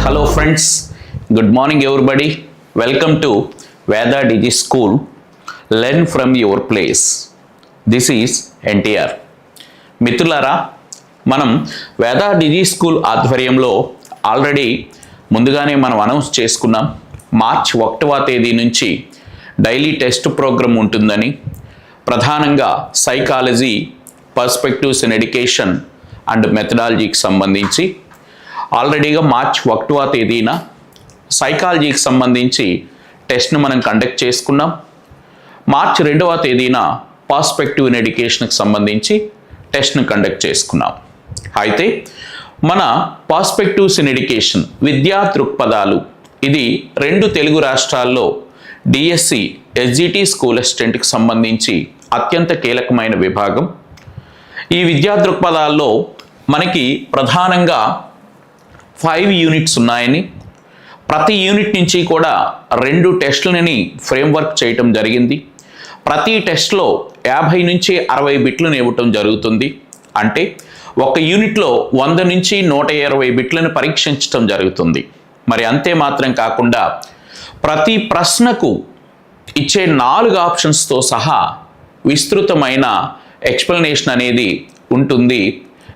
Hello friends, good morning everybody. Welcome to Veda Digi School. Learn from your place. This is NTR. మిత్రులారా, మనం వేదా డిజి school ఆధ్వర్యంలో already ముందుగానే మనం announce చేసుకున్నాం. March 1వ తేదీ నుంచి డైలీ టెస్ట్ ప్రోగ్రామ్ ఉంటుందని, ప్రధానంగా psychology, perspectives in education and మెథడాలజీకి సంబంధించి ఆల్రెడీగా మార్చ్ 1వ తేదీన సైకాలజీకి సంబంధించి టెస్ట్ను మనం కండక్ట్ చేసుకున్నాం. మార్చ్ 2వ తేదీన పర్స్పెక్టివ్ ఇన్ ఎడ్యుకేషన్కి సంబంధించి టెస్ట్ను కండక్ట్ చేసుకున్నాం. అయితే మన పర్స్పెక్టివ్స్ ఇన్ ఎడ్యుకేషన్ విద్యా దృక్పథాలు ఇది 2 తెలుగు రాష్ట్రాల్లో డిఎస్సి ఎస్జిటి స్కూల్ అసిస్టెంట్కి సంబంధించి అత్యంత కీలకమైన విభాగం. ఈ విద్యా దృక్పథాల్లో మనకి ప్రధానంగా 5 యూనిట్స్ ఉన్నాయని, ప్రతి యూనిట్ నుంచి కూడా 2 టెస్టులని ఫ్రేమ్వర్క్ చేయటం జరిగింది. ప్రతి టెస్ట్లో 50 నుంచి 60 బిట్లను ఇవ్వటం జరుగుతుంది. అంటే ఒక యూనిట్లో 100 నుంచి 120 బిట్లను పరీక్షించటం జరుగుతుంది. మరి అంతే మాత్రం కాకుండా ప్రతి ప్రశ్నకు ఇచ్చే 4 ఆప్షన్స్తో సహా విస్తృతమైన ఎక్స్ప్లెనేషన్ అనేది ఉంటుంది.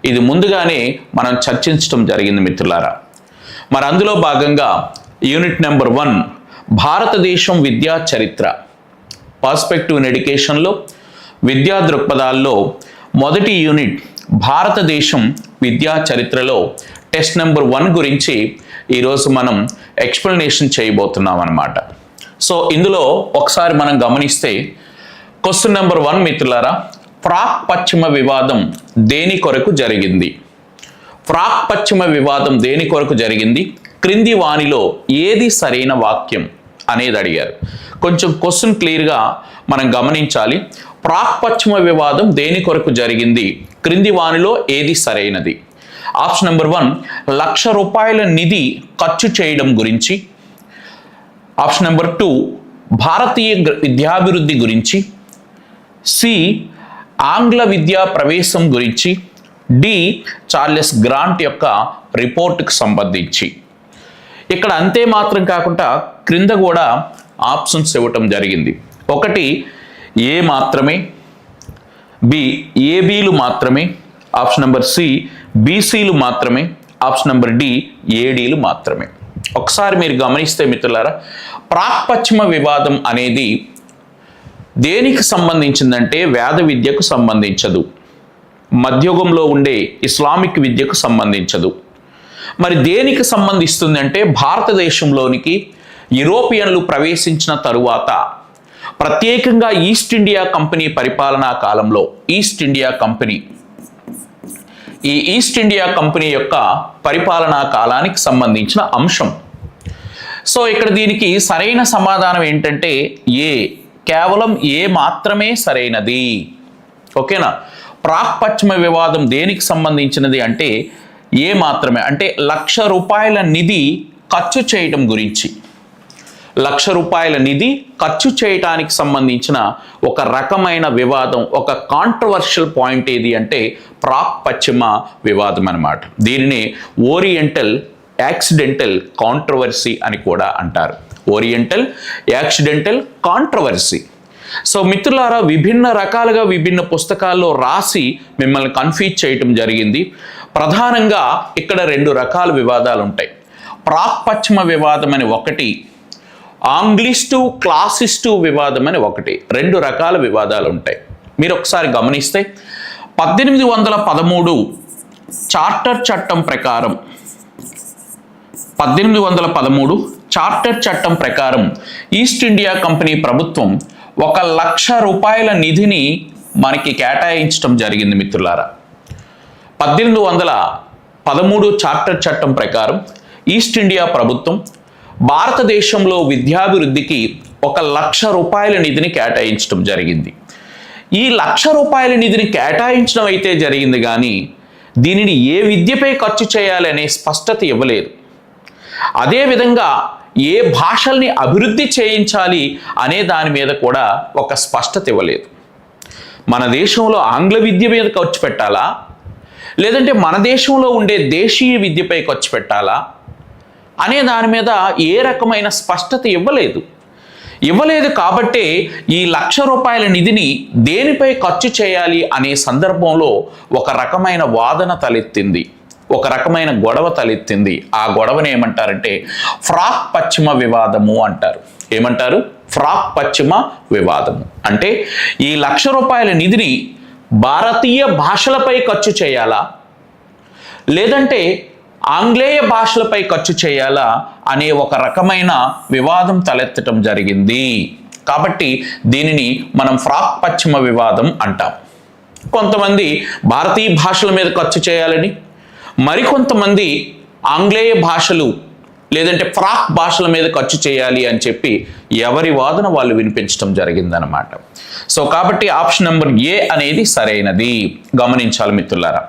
ఇది ముందుగానే మనం చర్చించడం జరిగింది మిత్రులారా. మరి అందులో భాగంగా యూనిట్ నెంబర్ 1 భారతదేశం విద్యా చరిత్ర, పర్స్పెక్టివ్ ఇన్ ఎడ్యుకేషన్లో విద్యా దృక్పథాల్లో మొదటి యూనిట్ భారతదేశం విద్యా చరిత్రలో టెస్ట్ నెంబర్ 1 గురించి ఈరోజు మనం ఎక్స్ప్లెనేషన్ చేయబోతున్నాం అన్నమాట. సో ఇందులో ఒకసారి మనం గమనిస్తే క్వశ్చన్ నెంబర్ 1 మిత్రులారా, ప్రాక్ పశ్చిమ వివాదం దేని కొరకు జరిగింది? ప్రాక్ పశ్చిమ వివాదం దేని కొరకు జరిగింది? క్రింది వానిలో ఏది సరైన వాక్యం అనేది అడిగారు. కొంచెం క్వశ్చన్ క్లియర్గా మనం గమనించాలి. ప్రాక్ పశ్చిమ వివాదం దేని కొరకు జరిగింది? క్రింది వానిలో ఏది సరైనది? ఆప్షన్ నెంబర్ 1 ₹1,00,000 నిధి ఖర్చు చేయడం గురించి. ఆప్షన్ నెంబర్ 2 భారతీయ విద్యాభివృద్ధి గురించి. సి ఆంగ్ల విద్యా ప్రవేశం గురించి. డి చార్లెస్ గ్రాంట్ యొక్క రిపోర్ట్కి సంబంధించి. ఇక్కడ అంతే మాత్రం కాకుండా క్రింద కూడా ఆప్షన్స్ ఇవ్వటం జరిగింది. 1 ఏ మాత్రమే, బి ఏబీలు మాత్రమే, ఆప్షన్ నెంబర్ సి బీసీలు మాత్రమే, ఆప్షన్ నెంబర్ డి ఏడీలు మాత్రమే. ఒకసారి మీరు గమనిస్తే మిత్రులారా, ప్రాక్ పశ్చిమ వివాదం అనేది దేనికి సంబంధించిందంటే వేద విద్యకు సంబంధించదు, మధ్యయుగంలో ఉండే ఇస్లామిక్ విద్యకు సంబంధించదు. మరి దేనికి సంబంధిస్తుంది అంటే భారతదేశంలోనికి యూరోపియన్లు ప్రవేశించిన తరువాత ప్రత్యేకంగా ఈస్ట్ ఇండియా కంపెనీ పరిపాలనా కాలంలో ఈస్ట్ ఇండియా కంపెనీ, ఈ ఈస్ట్ ఇండియా కంపెనీ యొక్క పరిపాలనా కాలానికి సంబంధించిన అంశం. సో ఇక్కడ దీనికి సరైన సమాధానం ఏంటంటే ఏ, కేవలం ఏ మాత్రమే సరైనది. ఓకేనా? ప్రాక్ పశ్చిమ వివాదం దేనికి సంబంధించినది అంటే ఏ మాత్రమే, అంటే ₹1,00,000 నిధి ఖర్చు చేయడం గురించి. ₹1,00,000 నిధి ఖర్చు చేయటానికి సంబంధించిన ఒక రకమైన వివాదం, ఒక కాంట్రవర్షియల్ పాయింట్ ఏది అంటే ప్రాక్ పశ్చిమ వివాదం అన్నమాట. దీనిని ఓరియంటల్ యాక్సిడెంటల్ కాంట్రవర్సీ అని కూడా అంటారు. Oriental accidental controversy. సో మిత్రులారా, విభిన్న రకాలుగా విభిన్న పుస్తకాల్లో రాసి మిమ్మల్ని కన్ఫ్యూజ్ చేయటం జరిగింది. ప్రధానంగా ఇక్కడ 2 రకాల వివాదాలు ఉంటాయి. ప్రాక్ పశ్చిమ వివాదం అని ఒకటి, ఆంగ్లిస్టు క్లాసిస్టు వివాదం అని ఒకటి. 2 రకాల వివాదాలు ఉంటాయి. మీరు ఒకసారి గమనిస్తే 1813 చార్టర్ చట్టం ప్రకారం 1813 చార్టర్ చట్టం ప్రకారం ఈస్ట్ ఇండియా కంపెనీ ప్రభుత్వం ₹1,00,000 నిధిని మనకి కేటాయించడం జరిగింది మిత్రులారా. 1813 చార్టర్ చట్టం ప్రకారం ఈస్ట్ ఇండియా ప్రభుత్వం భారతదేశంలో విద్యాభివృద్ధికి ₹1,00,000 నిధిని కేటాయించడం జరిగింది. ఈ ₹1,00,000 నిధిని కేటాయించడం అయితే జరిగింది, కానీ దీనిని ఏ విద్యపై ఖర్చు చేయాలి అనే స్పష్టత ఇవ్వలేదు. అదేవిధంగా ఏ భాషల్ని అభివృద్ధి చేయించాలి అనే దాని మీద కూడా ఒక స్పష్టత ఇవ్వలేదు. మన దేశంలో ఆంగ్ల విద్య మీద ఖర్చు పెట్టాలా, లేదంటే మన దేశంలో ఉండే దేశీయ విద్యపై ఖర్చు పెట్టాలా అనే దాని మీద ఏ రకమైన స్పష్టత ఇవ్వలేదు కాబట్టే ఈ ₹1,00,000 నిధిని దేనిపై ఖర్చు చేయాలి అనే సందర్భంలో ఒక రకమైన వాదన తలెత్తింది, ఒక రకమైన గొడవ తలెత్తింది. ఆ గొడవని ఏమంటారంటే ఫ్రాక్ పశ్చిమ వివాదము అంటారు. ఏమంటారు? ఫ్రాక్ పశ్చిమ వివాదము. అంటే ఈ ₹1,00,000 నిధిని భారతీయ భాషలపై ఖర్చు చేయాలా, లేదంటే ఆంగ్లేయ భాషలపై ఖర్చు చేయాలా అనే ఒక రకమైన వివాదం తలెత్తడం జరిగింది. కాబట్టి దీనిని మనం ఫ్రాక్ పశ్చిమ వివాదం అంటాం. కొంతమంది భారతీయ భాషల మీద ఖర్చు చేయాలని, మరికొంతమంది ఆంగ్లేయ భాషలు లేదంటే ఫ్రాక్ భాషల మీద ఖర్చు చేయాలి అని చెప్పి ఎవరి వాదన వాళ్ళు వినిపించడం జరిగిందనమాట. సో కాబట్టి ఆప్షన్ నెంబర్ ఏ అనేది సరైనది. గమనించాలి మిత్రులారా.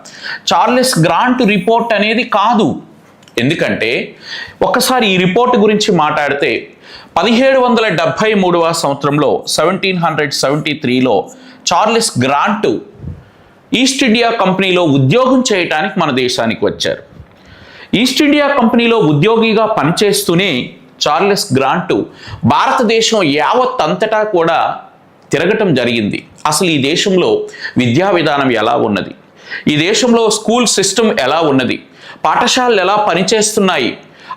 చార్లెస్ గ్రాంట్ రిపోర్ట్ అనేది కాదు. ఎందుకంటే ఒక్కసారి ఈ రిపోర్ట్ గురించి మాట్లాడితే 1773వ సంవత్సరంలో 1773లో చార్లెస్ గ్రాంట్ ఈస్ట్ ఇండియా కంపెనీలో ఉద్యోగం చేయడానికి మన దేశానికి వచ్చారు. ఈస్ట్ ఇండియా కంపెనీలో ఉద్యోగిగా పనిచేస్తూనే చార్లెస్ గ్రాంట్ భారతదేశం యావత్ అంతటా కూడా తిరగటం జరిగింది. అసలు ఈ దేశంలో విద్యా విధానం ఎలా ఉన్నది, ఈ దేశంలో స్కూల్ సిస్టమ్ ఎలా ఉన్నది, పాఠశాలలు ఎలా పనిచేస్తున్నాయి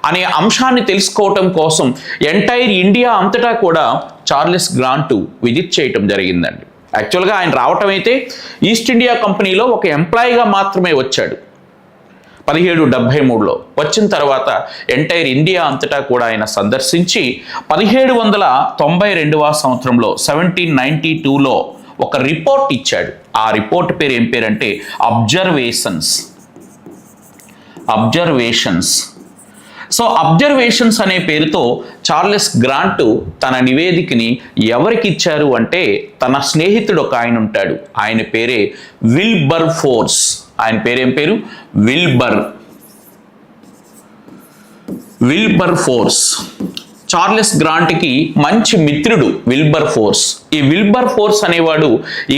అనే అంశాన్ని తెలుసుకోవటం కోసం ఎంటైర్ ఇండియా అంతటా కూడా చార్లెస్ గ్రాంట్ విజిట్ చేయటం జరిగిందండి. యాక్చువల్గా ఆయన రావటం అయితే ఈస్ట్ ఇండియా కంపెనీలో ఒక ఎంప్లాయీగా మాత్రమే వచ్చాడు 1773లో. వచ్చిన తర్వాత ఎంటైర్ ఇండియా అంతటా కూడా ఆయన సందర్శించి 1792వ సంవత్సరంలో 1792లో ఒక రిపోర్ట్ ఇచ్చాడు. ఆ రిపోర్ట్ పేరు ఏం పేరంటే అబ్జర్వేషన్స్. సో అబ్జర్వేషన్స్ అనే పేరుతో చార్లెస్ గ్రాంట్ తన నివేదికని ఎవరికి ఇచ్చారు అంటే తన స్నేహితుడు ఒక ఆయన ఉంటాడు. ఆయన పేరే విల్బర్ ఫోర్స్. ఆయన పేరేం పేరు? Wilber force. చార్లెస్ గ్రాంట్కి మంచి మిత్రుడు విల్బర్ ఫోర్స్. ఈ విల్బర్ ఫోర్స్ అనేవాడు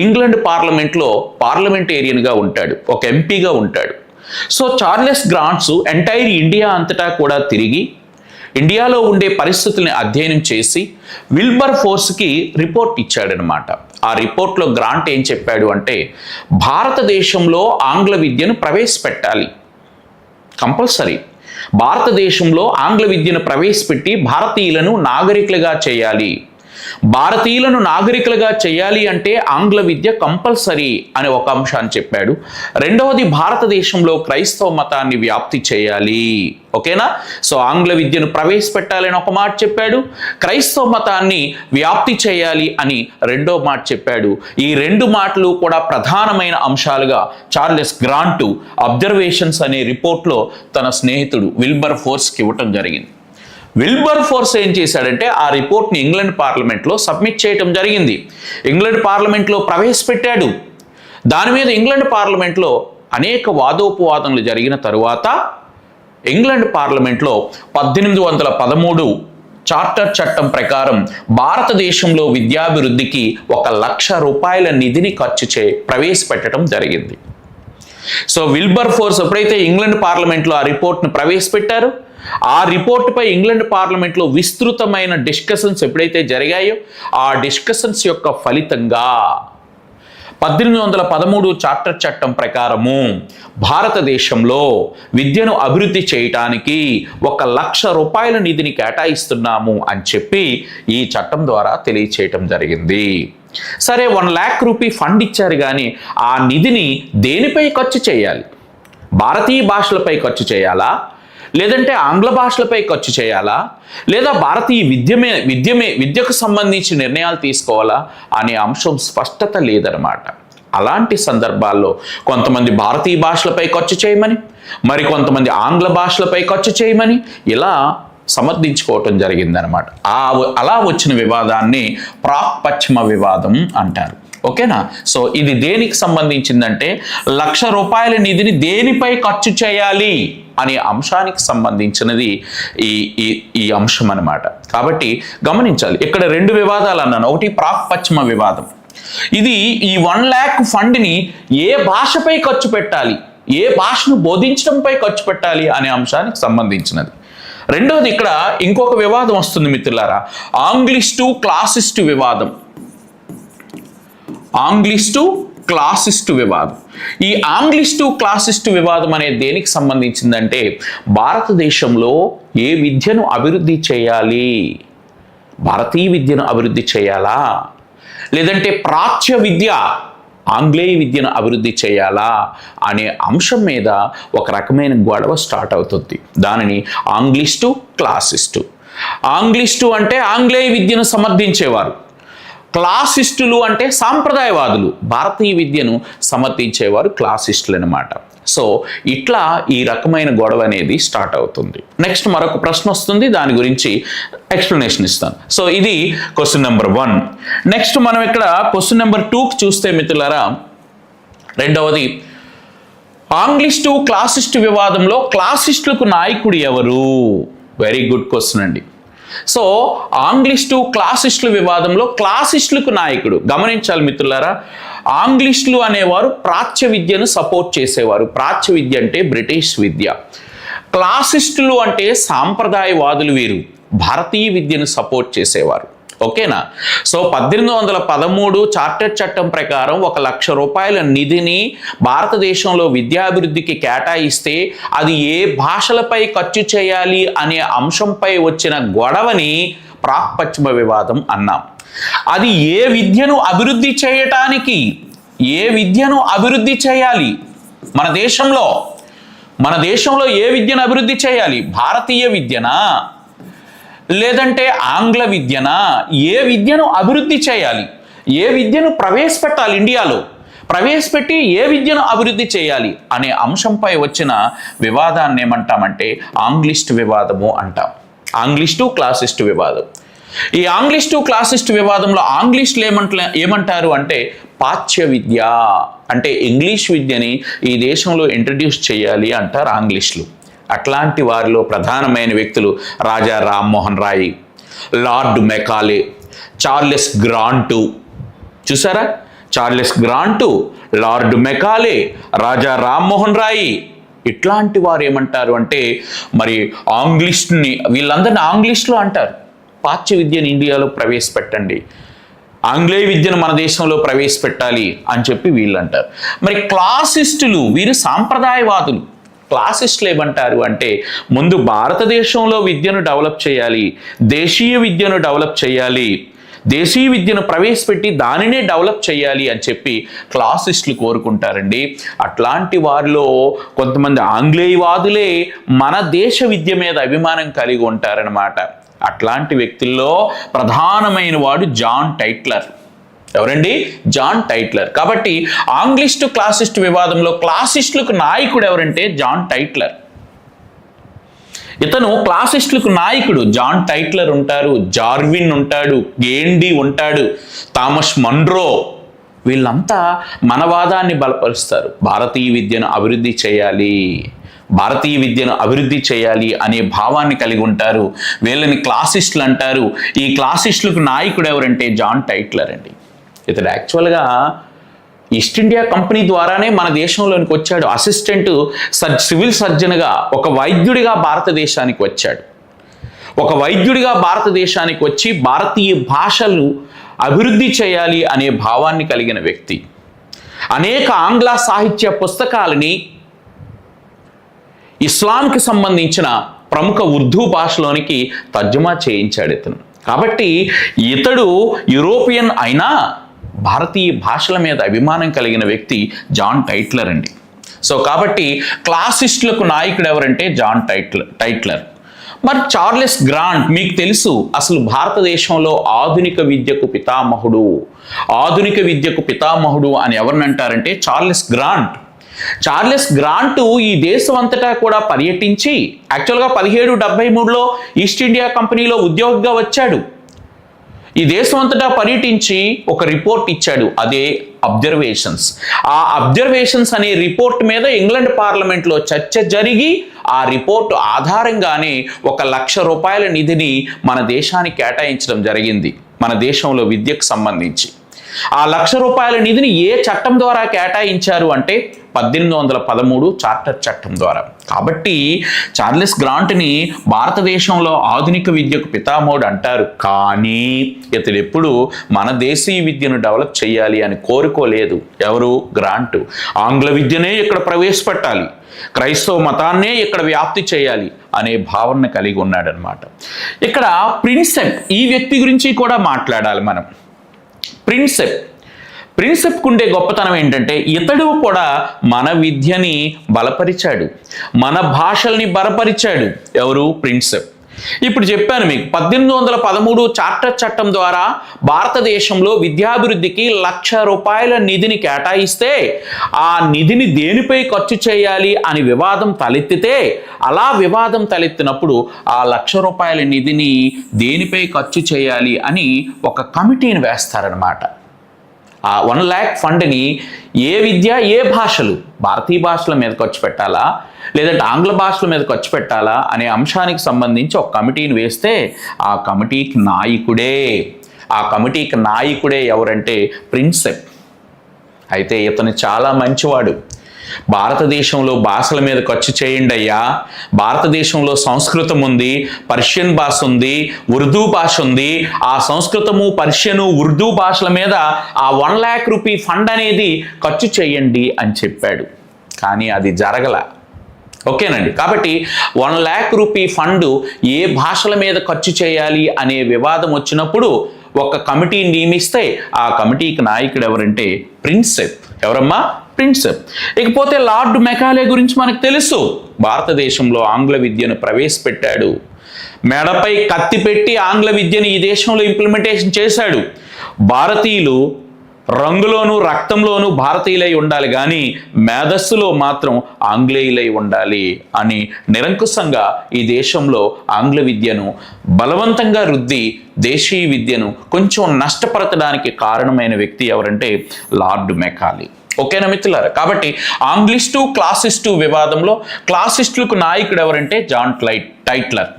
ఇంగ్లాండ్ పార్లమెంట్లో పార్లమెంటేరియన్గా ఉంటాడు, ఒక ఎంపీగా ఉంటాడు. So Charles grants entire India అంతటా కూడా తిరిగి ఇండియాలో ఉండే పరిస్థితుల్ని అధ్యయనం చేసి విల్బర్ ఫోర్స్కి రిపోర్ట్ ఇచ్చాడనమాట. ఆ రిపోర్ట్లో గ్రాంట్ ఏం చెప్పాడు అంటే భారతదేశంలో ఆంగ్ల విద్యను ప్రవేశపెట్టాలి, కంపల్సరీ. భారతదేశంలో ఆంగ్ల విద్యను ప్రవేశపెట్టి భారతీయులను నాగరికులుగా చేయాలి. భారతీయులను నాగరికులుగా చేయాలి అంటే ఆంగ్ల విద్య కంపల్సరీ అనే ఒక అంశాన్ని చెప్పాడు. రెండవది భారతదేశంలో క్రైస్తవ మతాన్ని వ్యాప్తి చేయాలి. ఓకేనా? సో ఆంగ్ల విద్యను ప్రవేశపెట్టాలని ఒక మాట చెప్పాడు, క్రైస్తవ మతాన్ని వ్యాప్తి చేయాలి అని రెండో మాట చెప్పాడు. ఈ రెండు మాటలు కూడా ప్రధానమైన అంశాలుగా చార్లెస్ గ్రాంట్ అబ్జర్వేషన్స్ అనే రిపోర్ట్లో తన స్నేహితుడు విల్బర్ ఫోర్స్కి ఇవ్వటం జరిగింది. విల్బర్ ఫోర్స్ ఏం చేశాడంటే ఆ రిపోర్ట్ని ఇంగ్లాండ్ పార్లమెంట్లో సబ్మిట్ చేయటం జరిగింది. ఇంగ్లాండ్ పార్లమెంట్లో ప్రవేశపెట్టాడు. దాని మీద ఇంగ్లాండ్ పార్లమెంట్లో అనేక వాదోపవాదనలు జరిగిన తరువాత ఇంగ్లాండ్ పార్లమెంట్లో 1813 చార్టర్ చట్టం ప్రకారం భారతదేశంలో విద్యాభివృద్ధికి ₹1,00,000 నిధిని ప్రవేశపెట్టడం జరిగింది. సో విల్బర్ ఫోర్స్ ఎప్పుడైతే ఇంగ్లాండ్ పార్లమెంట్లో ఆ రిపోర్ట్ను ప్రవేశపెట్టారో ఆ రిపోర్టుపై ఇంగ్లాండ్ పార్లమెంట్లో విస్తృతమైన డిస్కషన్స్ ఎప్పుడైతే జరిగాయో ఆ డిస్కషన్స్ యొక్క ఫలితంగా 1813 చార్టర్ చట్టం ప్రకారము భారతదేశంలో విద్యను అభివృద్ధి చేయటానికి ₹1,00,000 నిధిని కేటాయిస్తున్నాము అని చెప్పి ఈ చట్టం ద్వారా తెలియచేయటం జరిగింది. సరే, ₹1,00,000 ఫండ్ ఇచ్చారు, కానీ ఆ నిధిని దేనిపై ఖర్చు చేయాలి? భారతీయ భాషలపై ఖర్చు చేయాలా, లేదంటే ఆంగ్ల భాషలపై ఖర్చు చేయాలా, లేదా భారతీయ విద్యకు సంబంధించి నిర్ణయాలు తీసుకోవాలా అనే అంశం స్పష్టత లేదనమాట. అలాంటి సందర్భాల్లో కొంతమంది భారతీయ భాషలపై ఖర్చు చేయమని, మరి కొంతమంది ఆంగ్ల భాషలపై ఖర్చు చేయమని ఇలా సమర్థించుకోవటం జరిగిందనమాట. అలా వచ్చిన వివాదాన్ని ప్రాక్ పశ్చిమ వివాదం అంటారు. ఓకేనా? సో ఇది దేనికి సంబంధించిందంటే ₹1,00,000 నిధిని దేనిపై ఖర్చు చేయాలి అనే అంశానికి సంబంధించినది ఈ అంశం అన్నమాట. కాబట్టి గమనించాలి, ఇక్కడ రెండు వివాదాలు అన్నాను. ఒకటి ప్రాక్ పశ్చిమ వివాదం. ఇది ఈ 1,00,000 ఫండ్ని ఏ భాషపై ఖర్చు పెట్టాలి, ఏ భాషను బోధించడంపై ఖర్చు పెట్టాలి అనే అంశానికి సంబంధించినది. రెండవది ఇక్కడ ఇంకొక వివాదం వస్తుంది మిత్రులారా, ఆంగ్లిస్టు క్లాసిస్టు వివాదం. ఆంగ్లిస్టు క్లాసిస్టు వివాదం. ఈ ఆంగ్లిస్టు క్లాసిస్టు వివాదం అనేది దేనికి సంబంధించిందంటే, భారతదేశంలో ఏ విద్యను అభివృద్ధి చేయాలి, భారతీయ విద్యను అభివృద్ధి చేయాలా, లేదంటే ప్రాచ్య విద్య ఆంగ్లేయ విద్యను అభివృద్ధి చేయాలా అనే అంశం మీద ఒక రకమైన గొడవ స్టార్ట్ అవుతుంది. దానిని ఆంగ్లిస్టు క్లాసిస్టు. ఆంగ్లిస్టు అంటే ఆంగ్లేయ విద్యను సమర్థించేవారు, క్లాసిస్టులు అంటే సాంప్రదాయవాదులు, భారతీయ విద్యను సమర్థించేవారు క్లాసిస్టులు అన్నమాట. సో ఇట్లా ఈ రకమైన గొడవ అనేది స్టార్ట్ అవుతుంది. నెక్స్ట్ మరొక ప్రశ్న వస్తుంది, దాని గురించి ఎక్స్ప్లెనేషన్ ఇస్తాను. సో ఇది క్వశ్చన్ నెంబర్ 1. నెక్స్ట్ మనం ఇక్కడ క్వశ్చన్ నెంబర్ 2కి చూస్తే మిత్రులారా, రెండవది ఆంగ్లిస్టు క్లాసిస్టు వివాదంలో క్లాసిస్టులకు నాయకుడు ఎవరు? వెరీ గుడ్ క్వశ్చన్ అండి. సో ఆంగ్లిస్టు క్లాసిస్టుల వివాదంలో క్లాసిస్టులకు నాయకుడు గమనించాలి మిత్రులారా. ఆంగ్లిస్టులు అనేవారు ప్రాచ్య విద్యను సపోర్ట్ చేసేవారు. ప్రాచ్య విద్య అంటే బ్రిటిష్ విద్య. క్లాసిస్టులు అంటే సాంప్రదాయవాదులు, వీరు భారతీయ విద్యను సపోర్ట్ చేసేవారు. ఓకేనా? సో 1813 చార్టర్ చట్టం ప్రకారం 1,00,000 రూపాయల నిధిని భారతదేశంలో విద్యాభివృద్ధికి కేటాయిస్తే అది ఏ భాషలపై ఖర్చు చేయాలి అనే అంశంపై వచ్చిన గొడవని ప్రాక్ పశ్చిమ వివాదం అన్నాం. అది ఏ విద్యను అభివృద్ధి చేయటానికి, ఏ విద్యను అభివృద్ధి చేయాలి, మన దేశంలో ఏ విద్యను అభివృద్ధి చేయాలి, భారతీయ విద్యనా లేదంటే ఆంగ్ల విద్యనా, ఏ విద్యను అభివృద్ధి చేయాలి, ఏ విద్యను ప్రవేశపెట్టాలి, ఇండియాలో ప్రవేశపెట్టి ఏ విద్యను అభివృద్ధి చేయాలి అనే అంశంపై వచ్చిన వివాదాన్ని ఏమంటామంటే ఆంగ్లిస్టు వివాదము అంటాం. ఆంగ్లిస్టు క్లాసిస్టు వివాదం. ఈ ఆంగ్లిస్టు క్లాసిస్టు వివాదంలో ఆంగ్లిస్టులు ఏమంటారు అంటే పాశ్చ్య విద్య అంటే ఇంగ్లీష్ విద్యని ఈ దేశంలో ఇంట్రడ్యూస్ చేయాలి అంటారు ఆంగ్లిస్టులు. అట్లాంటి వారిలో ప్రధానమైన వ్యక్తులు Raja Rammohan Roy, Lord Macaulay, Charles Grant. చూసారా? Charles Grant, Lord Macaulay, Raja Rammohan Roy, ఇట్లాంటి వారు ఏమంటారు అంటే మరి ఆంగ్లిస్ట్ని, వీళ్ళందరినీ ఆంగ్లిస్టులు అంటారు. పాశ్చ్య విద్యను ఇండియాలో ప్రవేశపెట్టండి, ఆంగ్లేయ విద్యను మన దేశంలో ప్రవేశపెట్టాలి అని చెప్పి వీళ్ళు అంటారు. మరి క్లాసిస్టులు, వీరు సాంప్రదాయవాదులు. క్లాసిస్టులు ఏమంటారు అంటే ముందు భారతదేశంలో విద్యను డెవలప్ చేయాలి, దేశీయ విద్యను డెవలప్ చేయాలి, దేశీయ విద్యను ప్రవేశపెట్టి దానినే డెవలప్ చేయాలి అని చెప్పి క్లాసిస్టులు కోరుకుంటారండి. అట్లాంటి వారిలో కొంతమంది ఆంగ్లేయవాదులే మన దేశ విద్య మీద అభిమానం కలిగి ఉంటారనమాట. అట్లాంటి వ్యక్తుల్లో ప్రధానమైన వాడు జాన్ టైట్లర్. ఎవరండి? John Tytler. కాబట్టి ఆంగ్లిస్టు క్లాసిస్టు వివాదంలో క్లాసిస్టులకు నాయకుడు ఎవరంటే జాన్ టైట్లర్. ఇతను క్లాసిస్టులకు నాయకుడు. జాన్ టైట్లర్ ఉంటారు, జార్విన్ ఉంటాడు, గేండీ ఉంటాడు, థామస్ మన్రో, వీళ్ళంతా మన వాదాన్ని బలపరుస్తారు. భారతీయ విద్యను అభివృద్ధి చేయాలి, భారతీయ విద్యను అభివృద్ధి చేయాలి అనే భావాన్ని కలిగి ఉంటారు. వీళ్ళని క్లాసిస్టులు అంటారు. ఈ క్లాసిస్టులకు నాయకుడు ఎవరంటే జాన్ టైట్లర్ అండి. ఇతడు యాక్చువల్గా ఈస్ట్ ఇండియా కంపెనీ ద్వారానే మన దేశంలోనికి వచ్చాడు. అసిస్టెంట్ సివిల్ సర్జన్గా, ఒక వైద్యుడిగా భారతదేశానికి వచ్చాడు. ఒక వైద్యుడిగా భారతదేశానికి వచ్చి భారతీయ భాషలు అభివృద్ధి చేయాలి అనే భావాన్ని కలిగిన వ్యక్తి. అనేక ఆంగ్ల సాహిత్య పుస్తకాలని ఇస్లాంకి సంబంధించిన ప్రముఖ ఉర్దూ భాషలోనికి తర్జుమా చేయించాడు ఇతను. కాబట్టి ఇతడు యూరోపియన్ అయినా భారతీయ భాషల మీద అభిమానం కలిగిన వ్యక్తి జాన్ టైట్లర్ అండి. సో కాబట్టి క్లాసిస్టులకు నాయకుడు ఎవరంటే జాన్ టైట్లర్. మరి చార్లెస్ గ్రాంట్ మీకు తెలుసు, అసలు భారతదేశంలో ఆధునిక విద్యకు పితామహుడు అని ఎవరిని అంటారంటే చార్లెస్ గ్రాంట్. చార్లెస్ గ్రాంట్ ఈ దేశం అంతటా కూడా పర్యటించి యాక్చువల్గా 1773లో ఈస్ట్ ఇండియా కంపెనీలో ఉద్యోగిగా వచ్చాడు. ఈ దేశం అంతటా పర్యటించి ఒక రిపోర్ట్ ఇచ్చాడు, అదే అబ్జర్వేషన్స్. ఆ అబ్జర్వేషన్స్ అనే రిపోర్ట్ మీద ఇంగ్లాండ్ పార్లమెంట్లో చర్చ జరిగి ఆ రిపోర్ట్ ఆధారంగానే 1,00,000 రూపాయల నిధిని మన దేశానికి కేటాయించడం జరిగింది, మన దేశంలో విద్యకు సంబంధించి. ఆ ₹1,00,000 నిధిని ఏ చట్టం ద్వారా కేటాయించారు అంటే 1813 చార్టర్ చట్టం ద్వారా. కాబట్టి చార్లెస్ గ్రాంట్ని భారతదేశంలో ఆధునిక విద్యకు పితామహుడు అంటారు. కానీ ఇతడు ఎప్పుడు మన దేశీయ విద్యను డెవలప్ చేయాలి అని కోరుకోలేదు. ఎవరు? గ్రాంట్. ఆంగ్ల విద్యనే ఇక్కడ ప్రవేశపెట్టాలి, క్రైస్తవ మతాన్నే ఇక్కడ వ్యాప్తి చేయాలి అనే భావన కలిగి ఉన్నాడనమాట. ఇక్కడ ప్రిన్సెప్, ఈ వ్యక్తి గురించి కూడా మాట్లాడాలి మనం. ప్రిన్సెప్కు ఉండే గొప్పతనం ఏంటంటే ఇతడు కూడా మన విద్యని బలపరిచాడు, మన భాషల్ని బలపరిచాడు. ఎవరు? ప్రిన్సెప్. ఇప్పుడు చెప్పాను మీకు, 1813 చార్టర్ చట్టం ద్వారా భారతదేశంలో విద్యాభివృద్ధికి ₹1,00,000 నిధిని కేటాయిస్తే ఆ నిధిని దేనిపై ఖర్చు చేయాలి అని వివాదం తలెత్తితే, అలా వివాదం తలెత్తినప్పుడు ఆ ₹1,00,000 నిధిని దేనిపై ఖర్చు చేయాలి అని ఒక కమిటీని వేస్తారనమాట. ఆ 1 lakh ఫండ్ని ఏ విద్య, ఏ భాషలు, భారతీయ భాషల మీద ఖర్చు పెట్టాలా లేదంటే ఆంగ్ల భాషల మీద ఖర్చు పెట్టాలా అనే అంశానికి సంబంధించి ఒక కమిటీని వేస్తే ఆ కమిటీకి నాయకుడే ఎవరంటే ప్రిన్సెప్. అయితే ఇతను చాలా మంచివాడు. భారతదేశంలో భాషల మీద ఖర్చు చేయండి అయ్యా, భారతదేశంలో సంస్కృతం ఉంది, పర్షియన్ భాష ఉంది, ఉర్దూ భాష ఉంది, ఆ సంస్కృతము, పర్షియను, ఉర్దూ భాషల మీద ఆ ₹1 lakh ఫండ్ అనేది ఖర్చు చేయండి అని చెప్పాడు. కానీ అది జరగల. ఓకేనండి. కాబట్టి ₹1 lakh ఫండ్ ఏ భాషల మీద ఖర్చు చేయాలి అనే వివాదం వచ్చినప్పుడు ఒక కమిటీని నియమిస్తే ఆ కమిటీకి నాయకుడు ఎవరంటే ప్రిన్సెప్. ఎవరమ్మా? ప్రిన్సెప్. ఇకపోతే లార్డ్ మెకాలే గురించి మనకు తెలుసు. భారతదేశంలో ఆంగ్ల విద్యను ప్రవేశపెట్టాడు. మెడపై కత్తి పెట్టి ఆంగ్ల విద్యను ఈ దేశంలో ఇంప్లిమెంటేషన్ చేశాడు. భారతీయులు రంగులోనూ రక్తంలోనూ భారతీయులై ఉండాలి, కానీ మేధస్సులో మాత్రం ఆంగ్లేయులై ఉండాలి అని నిరంకుశంగా ఈ దేశంలో ఆంగ్ల విద్యను బలవంతంగా రుద్ది దేశీయ విద్యను కొంచెం నష్టపరచడానికి కారణమైన వ్యక్తి ఎవరంటే లార్డ్ మెకాలే. ఓకేనా మిత్రులారా? కాబట్టి ఆంగ్లిస్టు క్లాసిస్టు వివాదంలో క్లాసిస్టులకు నాయకుడు ఎవరంటే జాన్ టైట్లర్.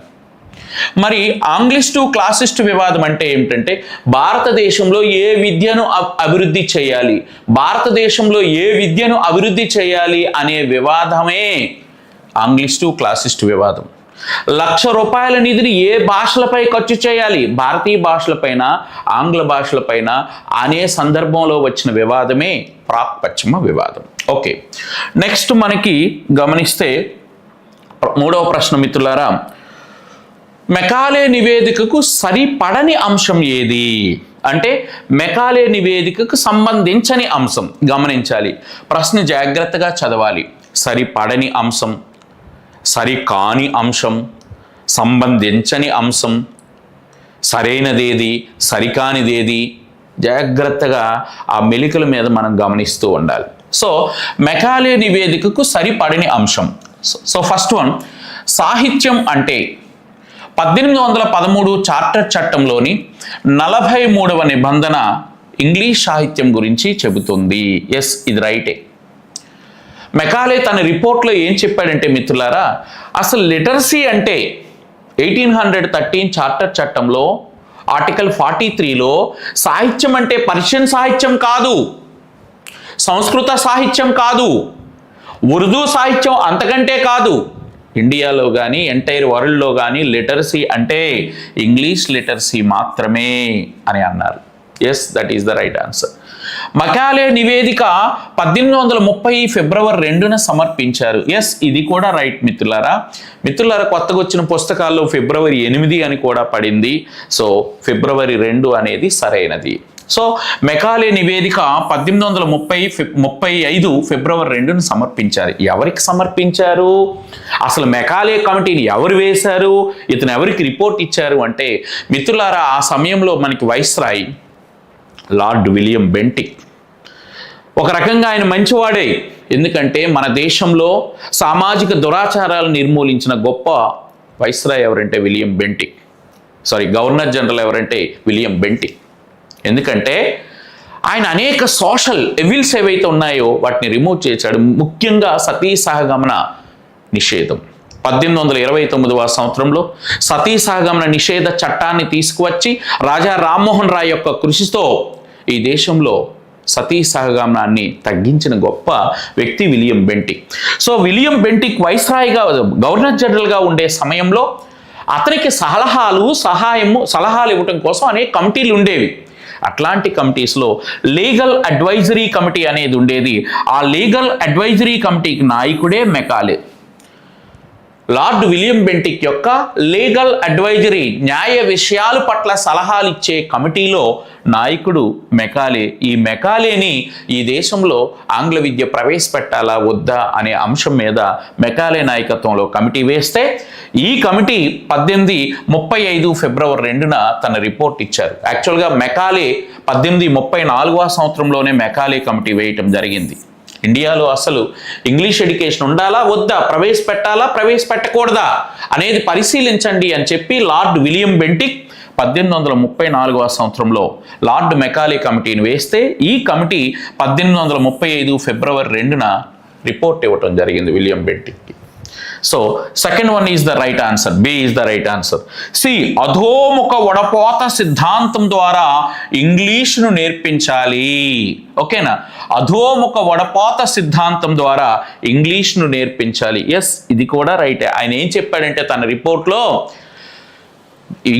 మరి ఆంగ్లిస్టు క్లాసిస్టు వివాదం అంటే ఏమిటంటే భారతదేశంలో ఏ విద్యను అభివృద్ధి చేయాలి అనే వివాదమే ఆంగ్లిస్టు క్లాసిస్టు వివాదం. ₹1,00,000 నిధిని ఏ భాషలపై ఖర్చు చేయాలి, భారతీయ భాషలపైన, ఆంగ్ల భాషలపైన అనే సందర్భంలో వచ్చిన వివాదమే ప్రాక్ పశ్చిమ వివాదం. ఓకే, నెక్స్ట్ మనకి గమనిస్తే 3వ ప్రశ్న మిత్రులారా, మెకాలే నివేదికకు సరిపడని అంశం ఏది అంటే మెకాలే నివేదికకు సంబంధించని అంశం. గమనించాలి, ప్రశ్న జాగ్రత్తగా చదవాలి. సరిపడని అంశం, సరికాని అంశం, సంబంధించని అంశం, సరైనదేది, సరికానిదేది, జాగ్రత్తగా ఆ మెలికల మీద మనం గమనిస్తూ ఉండాలి. సో మెకాలే నివేదికకు సరిపడని అంశం. సో ఫస్ట్ వన్, సాహిత్యం అంటే 1813 చార్టర్ చట్టంలోని 43వ నిబంధన ఇంగ్లీష్ సాహిత్యం గురించి చెబుతుంది. ఎస్, ఇది రైటే. మెకాలే తన రిపోర్ట్లో ఏం చెప్పాడంటే మిత్రులారా, అసలు లిటరసీ అంటే 1813 చార్టర్ చట్టంలో ఆర్టికల్ 43లో సాహిత్యం అంటే పర్షియన్ సాహిత్యం కాదు, సంస్కృత సాహిత్యం కాదు, ఉర్దూ సాహిత్యం అంతకంటే కాదు. ఇండియాలో కానీ ఎంటైర్ వరల్డ్లో కానీ లిటరసీ అంటే ఇంగ్లీష్ లిటరసీ మాత్రమే అని అన్నారు. Yes, that is the right answer. Macaulay నివేదిక 1830 ఫిబ్రవరి 2న సమర్పించారు. ఎస్, ఇది కూడా రైట్ మిత్రులారా. కొత్తగా వచ్చిన పుస్తకాల్లో ఫిబ్రవరి 8 అని కూడా పడింది. సో ఫిబ్రవరి 2 అనేది సరైనది. సో మెకాలే నివేదిక 1835 ఫిబ్రవరి 2న సమర్పించారు. ఎవరికి సమర్పించారు? అసలు మెకాలే కమిటీని ఎవరు వేశారు? ఇతను ఎవరికి రిపోర్ట్ ఇచ్చారు అంటే మిత్రులారా, ఆ సమయంలో మనకి వైస్రాయ్ లార్డ్ విలియం బెంటిక్. ఒక రకంగా ఆయన మంచివాడే, ఎందుకంటే మన దేశంలో సామాజిక దురాచారాలను నిర్మూలించిన గొప్ప వైస్రాయ్ ఎవరంటే విలియం బెంటిక్. గవర్నర్ జనరల్ ఎవరంటే విలియం బెంటిక్. ఎందుకంటే ఆయన అనేక సోషల్ ఎవిల్స్ ఏవైతే ఉన్నాయో వాటిని రిమూవ్ చేశాడు. ముఖ్యంగా సతీ సహగమన నిషేధం. 1829వ సంవత్సరంలో సతీ సహగమన నిషేధ చట్టాన్ని తీసుకువచ్చి రాజా రామ్మోహన్ రాయ్ యొక్క కృషితో ఈ దేశంలో సతీ సహగమనాన్ని తగ్గించిన గొప్ప వ్యక్తి William Bentinck. So William Bentinck వైస్రాయ్గా గవర్నర్ జనరల్గా ఉండే సమయంలో అతనికి సలహాలు ఇవ్వటం కోసం అనేక కమిటీలు ఉండేవి. అట్లాంటి కమిటీస్లో లీగల్ అడ్వైజరీ కమిటీ అనేది ఉండేది. ఆ లీగల్ అడ్వైజరీ కమిటీకి నాయకుడే మెకాలే. లార్డ్ విలియం బెంటిక్ యొక్క లీగల్ అడ్వైజరీ, న్యాయ విషయాల పట్ల సలహాలు ఇచ్చే కమిటీలో నాయకుడు మెకాలే. ఈ మెకాలేని ఈ దేశంలో ఆంగ్ల విద్య ప్రవేశపెట్టాలా వద్దా అనే అంశం మీద మెకాలే నాయకత్వంలో కమిటీ వేస్తే ఈ కమిటీ 1835 ఫిబ్రవరి 2న తన రిపోర్ట్ ఇచ్చారు. యాక్చువల్గా మెకాలే 1834వ సంవత్సరంలోనే మెకాలే కమిటీ వేయటం జరిగింది. ఇండియాలో అసలు ఇంగ్లీష్ ఎడ్యుకేషన్ ఉండాలా వద్దా, ప్రవేశపెట్టకూడదా అనేది పరిశీలించండి అని చెప్పి లార్డ్ విలియం బెంటిక్ 1834వ సంవత్సరంలో లార్డ్ మెకాలే కమిటీని వేస్తే ఈ కమిటీ 1835 ఫిబ్రవరి 2న రిపోర్ట్ ఇవ్వటం జరిగింది విలియం బెంటిక్కి. So second one is the right answer, B is the right answer. C, అధోముఖ వడపోత సిద్ధాంతం ద్వారా ఇంగ్లీష్ను నేర్పించాలి. ఓకేనా, అధోముఖ వడపోత సిద్ధాంతం ద్వారా ఇంగ్లీష్ను నేర్పించాలి. ఎస్, ఇది కూడా రైటే. ఆయన ఏం చెప్పాడంటే తన రిపోర్ట్లో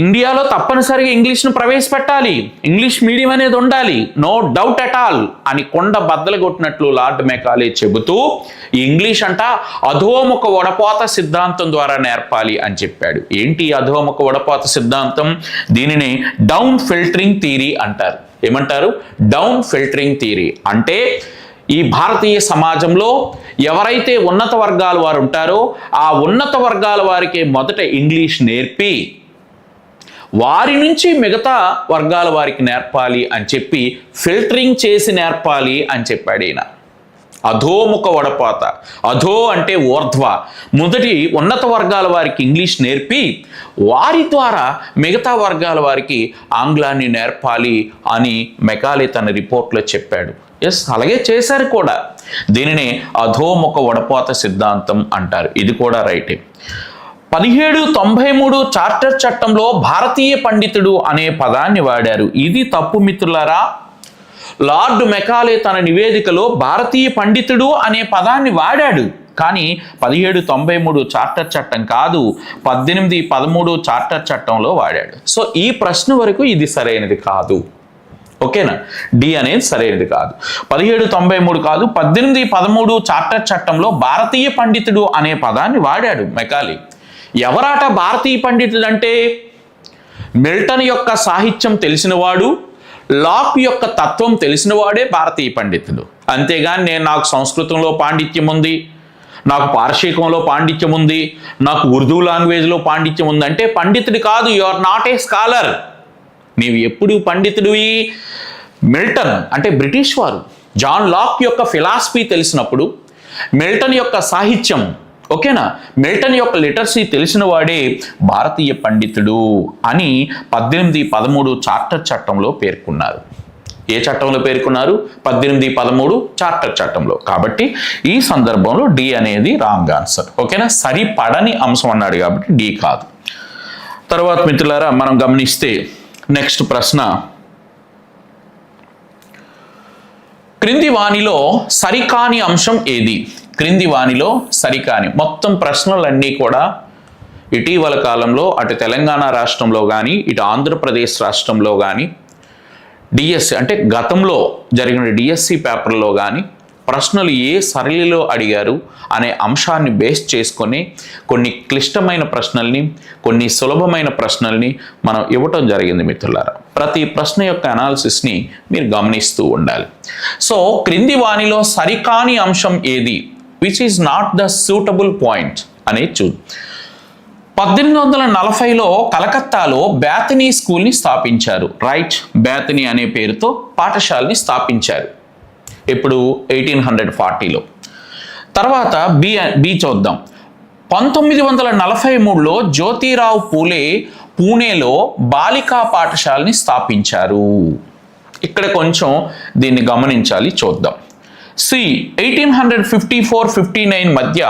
ఇండియాలో తప్పనిసరిగా ఇంగ్లీష్ను ప్రవేశపెట్టాలి, ఇంగ్లీష్ మీడియం అనేది ఉండాలి, నో డౌట్ అట్ ఆల్ అని కొండ బద్దలు కొట్టినట్లు లార్డ్ మెకాలే చెబుతూ ఈ ఇంగ్లీష్ అంట అధోముఖ వడపోత సిద్ధాంతం ద్వారా నేర్పాలి అని చెప్పాడు. ఏంటి అధోముఖ వడపోత సిద్ధాంతం? దీనిని డౌన్ ఫిల్టరింగ్ థియరీ అంటారు. ఏమంటారు? డౌన్ ఫిల్టరింగ్ థియరీ అంటే ఈ భారతీయ సమాజంలో ఎవరైతే ఉన్నత వర్గాల వారు ఉంటారో ఆ ఉన్నత వర్గాల వారికి మొదట ఇంగ్లీష్ నేర్పి వారి నుంచి మిగతా వర్గాల వారికి నేర్పాలి అని చెప్పి ఫిల్టరింగ్ చేసి నేర్పాలి అని చెప్పాడు ఈయన. అధోముఖ వడపోత, అధో అంటే ఊర్ధ్వ, మొదటి ఉన్నత వర్గాల వారికి ఇంగ్లీష్ నేర్పి వారి ద్వారా మిగతా వర్గాల వారికి ఆంగ్లాన్ని నేర్పాలి అని మెకాలే తన రిపోర్ట్లో చెప్పాడు. ఎస్, అలాగే చేశారు కూడా. దీనినే అధోముఖ వడపోత సిద్ధాంతం అంటారు. ఇది కూడా రైటే. 1793 చార్టర్ చట్టంలో భారతీయ పండితుడు అనే పదాన్ని వాడారు. ఇది తప్పు మిత్రులారా. లార్డ్ మెకాలే తన నివేదికలో భారతీయ పండితుడు అనే పదాన్ని వాడాడు, కానీ 1793 చార్టర్ చట్టం కాదు, 1813 చార్టర్ చట్టంలో వాడాడు. సో ఈ ప్రశ్న వరకు ఇది సరైనది కాదు. ఓకేనా, డి అనేది సరైనది కాదు. 1793 కాదు, 1813 చార్టర్ చట్టంలో భారతీయ పండితుడు అనే పదాన్ని వాడాడు మెకాలే. ఎవరాట భారతీయ పండితుడు అంటే? మిల్టన్ యొక్క సాహిత్యం తెలిసినవాడు, లాక్ యొక్క తత్వం తెలిసినవాడే భారతీయ పండితుడు. అంతేగాని నాకు సంస్కృతంలో పాండిత్యం ఉంది, నాకు పార్షికంలో పాండిత్యం ఉంది, నాకు ఉర్దూ లాంగ్వేజ్లో పాండిత్యం ఉంది అంటే పండితుడు కాదు. You are not a scholar. నీవు ఎప్పుడు పండితుడివి? మిల్టన్ అంటే బ్రిటిష్ వారు, జాన్ లాక్ యొక్క ఫిలాసఫీ తెలిసినప్పుడు, మిల్టన్ యొక్క సాహిత్యం, ఓకేనా, మిల్టన్ యొక్క లిటరసీ తెలిసిన వాడే భారతీయ పండితుడు అని 1813 చార్టర్ చట్టంలో పేర్కొన్నారు. ఏ చట్టంలో పేర్కొన్నారు? 1813 చార్టర్ చట్టంలో. కాబట్టి ఈ సందర్భంలో డి అనేది రాంగ్ ఆన్సర్. ఓకేనా, సరిపడని అంశం అన్నాడు కాబట్టి డి కాదు. తర్వాత మిత్రులారా మనం గమనిస్తే నెక్స్ట్ ప్రశ్న, క్రింది వానిలో సరికాని అంశం ఏది? క్రింది వానిలో సరికాని. మొత్తం ప్రశ్నలన్నీ కూడా ఇటీవల కాలంలో అటు తెలంగాణ రాష్ట్రంలో కానీ ఇటు ఆంధ్రప్రదేశ్ రాష్ట్రంలో కానీ డిఎస్సి అంటే గతంలో జరిగిన డిఎస్సి పేపర్లో కానీ ప్రశ్నలు ఏ సరళిలో అడిగారు అనే అంశాన్ని బేస్ చేసుకొని కొన్ని క్లిష్టమైన ప్రశ్నల్ని, కొన్ని సులభమైన ప్రశ్నల్ని మనం ఇవ్వటం జరిగింది మిత్రులారా. ప్రతి ప్రశ్న యొక్క అనాలిసిస్ని మీరు గమనిస్తూ ఉండాలి. సో క్రింది వానిలో సరికాని అంశం ఏది, which is not the suitable point అనేది చూడు. 1840లో కలకత్తాలో బ్యాథనీ స్కూల్ని స్థాపించారు. రైట్, బ్యాథనీ అనే పేరుతో పాఠశాలని స్థాపించారు. ఇప్పుడు 1840లో. తర్వాత బి చూద్దాం. 1943లో జ్యోతిరావు పూలే పూణేలో బాలికా పాఠశాలని స్థాపించారు. ఇక్కడ కొంచెం దీన్ని గమనించాలి, చూద్దాం. సి 1854-59 మధ్య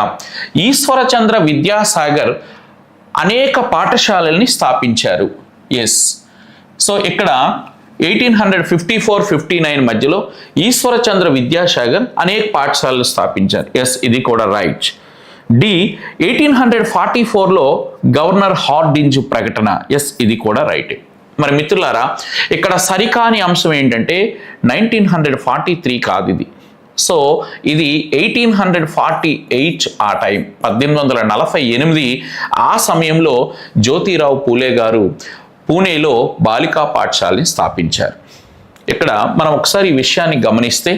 ఈశ్వరచంద్ర విద్యాసాగర్ అనేక పాఠశాలల్ని స్థాపించారు. ఎస్, సో ఇక్కడ 1854-59 మధ్యలో ఈశ్వరచంద్ర విద్యాసాగర్ అనేక పాఠశాలలు స్థాపించారు. ఎస్, ఇది కూడా రైట్. డి, 1844లో గవర్నర్ హార్డింజ్ ప్రకటన. ఎస్, ఇది కూడా రైట్. మరి మిత్రులారా, ఇక్కడ సరికాని అంశం ఏంటంటే 1943 కాదు ఇది. సో ఇది 1848 ఆ టైం, 1848 ఆ సమయంలో జ్యోతిరావు పూలే గారు పూణేలో బాలికా పాఠశాలని స్థాపించారు. ఇక్కడ మనం ఒకసారి ఈ విషయాన్ని గమనిస్తే,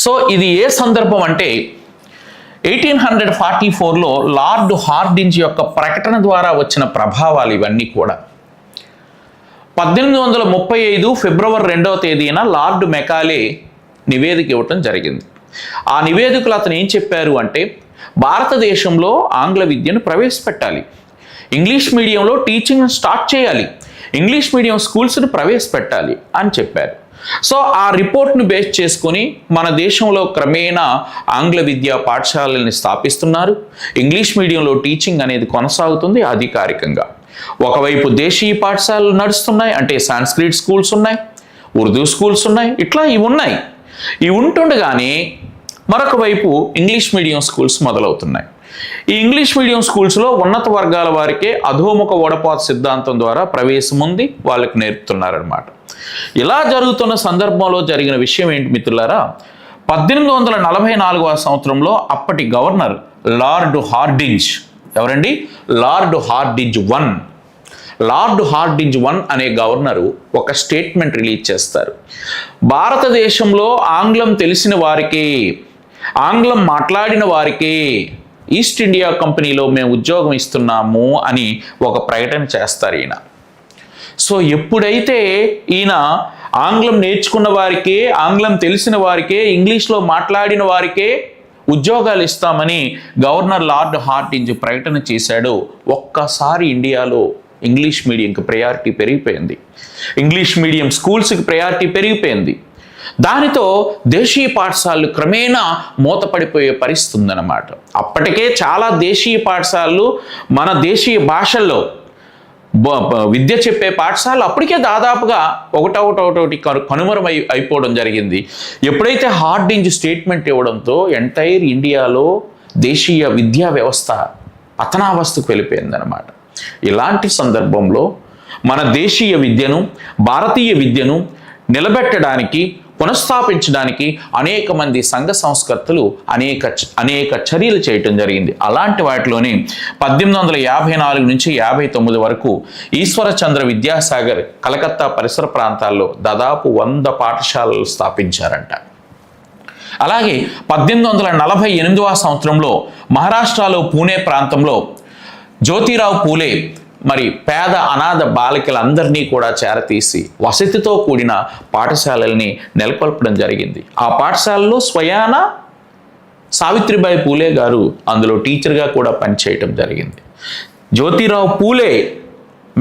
సో ఇది ఏ సందర్భం అంటే 1844లో లార్డ్ హార్డింజ్ యొక్క ప్రకటన ద్వారా వచ్చిన ప్రభావాలు ఇవన్నీ కూడా. 1835 ఫిబ్రవరి 2వ తేదీన లార్డ్ మెకాలే నివేదిక ఇవ్వటం జరిగింది. ఆ నివేదికలో అతను ఏం చెప్పారు అంటే, భారతదేశంలో ఆంగ్ల విద్యను ప్రవేశపెట్టాలి, ఇంగ్లీష్ మీడియంలో టీచింగ్ స్టార్ట్ చేయాలి, ఇంగ్లీష్ మీడియం స్కూల్స్ని ప్రవేశపెట్టాలి అని చెప్పారు. సో ఆ రిపోర్ట్ను బేస్ చేసుకొని మన దేశంలో క్రమేణా ఆంగ్ల విద్యా పాఠశాలల్ని స్థాపిస్తున్నారు. ఇంగ్లీష్ మీడియంలో టీచింగ్ అనేది కొనసాగుతుంది అధికారికంగా. ఒకవైపు దేశీయ పాఠశాలలు నడుస్తున్నాయి, అంటే సాంస్క్రిట్ స్కూల్స్ ఉన్నాయి, ఉర్దూ స్కూల్స్ ఉన్నాయి, ఇట్లా ఇవి ఉన్నాయి. ఇవి ఉంటుండగానే మరొక వైపు ఇంగ్లీష్ మీడియం స్కూల్స్ మొదలవుతున్నాయి. ఈ ఇంగ్లీష్ మీడియం స్కూల్స్లో ఉన్నత వర్గాల వారికే అధోముఖ ఓడపాత సిద్ధాంతం ద్వారా ప్రవేశం ఉంది, వాళ్ళకి నేర్పుతున్నారనమాట. ఇలా జరుగుతున్న సందర్భంలో జరిగిన విషయం ఏంటి మిత్రులారా, 1844వ సంవత్సరంలో అప్పటి గవర్నర్ లార్డ్ హార్డింజ్, ఎవరండి? లార్డ్ హార్డింజ్ వన్ అనే గవర్నరు ఒక స్టేట్మెంట్ రిలీజ్ చేస్తారు. భారతదేశంలో ఆంగ్లం తెలిసిన వారికే, ఆంగ్లం మాట్లాడిన వారికే ఈస్ట్ ఇండియా కంపెనీలో మేము ఉద్యోగం ఇస్తున్నాము అని ఒక ప్రకటన చేస్తారు ఈయన. సో ఎప్పుడైతే ఈయన ఆంగ్లం నేర్చుకున్న వారికే, ఆంగ్లం తెలిసిన వారికే, ఇంగ్లీష్లో మాట్లాడిన వారికే ఉద్యోగాలు ఇస్తామని గవర్నర్ లార్డ్ హార్డింజ్ ప్రకటన చేశాడు, ఒక్కసారి ఇండియాలో ఇంగ్లీష్ మీడియంకి ప్రయారిటీ పెరిగిపోయింది, ఇంగ్లీష్ మీడియం స్కూల్స్కి ప్రయారిటీ పెరిగిపోయింది. దానితో దేశీయ పాఠశాలలు క్రమేణా మూతపడిపోయే పరిస్థితి ఉందన్నమాట. అప్పటికే చాలా దేశీయ పాఠశాలలు మన దేశీయ భాషల్లో విద్య చెప్పే పాఠశాలలు అప్పటికే దాదాపుగా ఒకటొకటి అయిపోవడం జరిగింది. ఎప్పుడైతే హార్డింజ్ స్టేట్మెంట్ ఇవ్వడంతో ఎంటైర్ ఇండియాలో దేశీయ విద్యా వ్యవస్థ పతనావస్థకు వెళ్ళిపోయిందనమాట. ఇలాంటి సందర్భంలో మన దేశీయ విద్యను, భారతీయ విద్యను నిలబెట్టడానికి, పునఃస్థాపించడానికి అనేక మంది సంఘ సంస్కర్తలు అనేక చర్యలు చేయటం జరిగింది. అలాంటి వాటిలోనే 1854 నుంచి 59 వరకు ఈశ్వరచంద్ర విద్యాసాగర్ కలకత్తా పరిసర ప్రాంతాల్లో దాదాపు 100 పాఠశాలలు స్థాపించారంట. అలాగే 1848వ సంవత్సరంలో మహారాష్ట్రలో పూణే ప్రాంతంలో జ్యోతిరావు పూలే మరి పేద అనాథ బాలికలందరినీ కూడా చేరతీసి వసతితో కూడిన పాఠశాలల్ని నెలకొల్పడం జరిగింది. ఆ పాఠశాలలో స్వయాన సావిత్రిబాయి పూలే గారు అందులో టీచర్గా కూడా పనిచేయటం జరిగింది. జ్యోతిరావు పూలే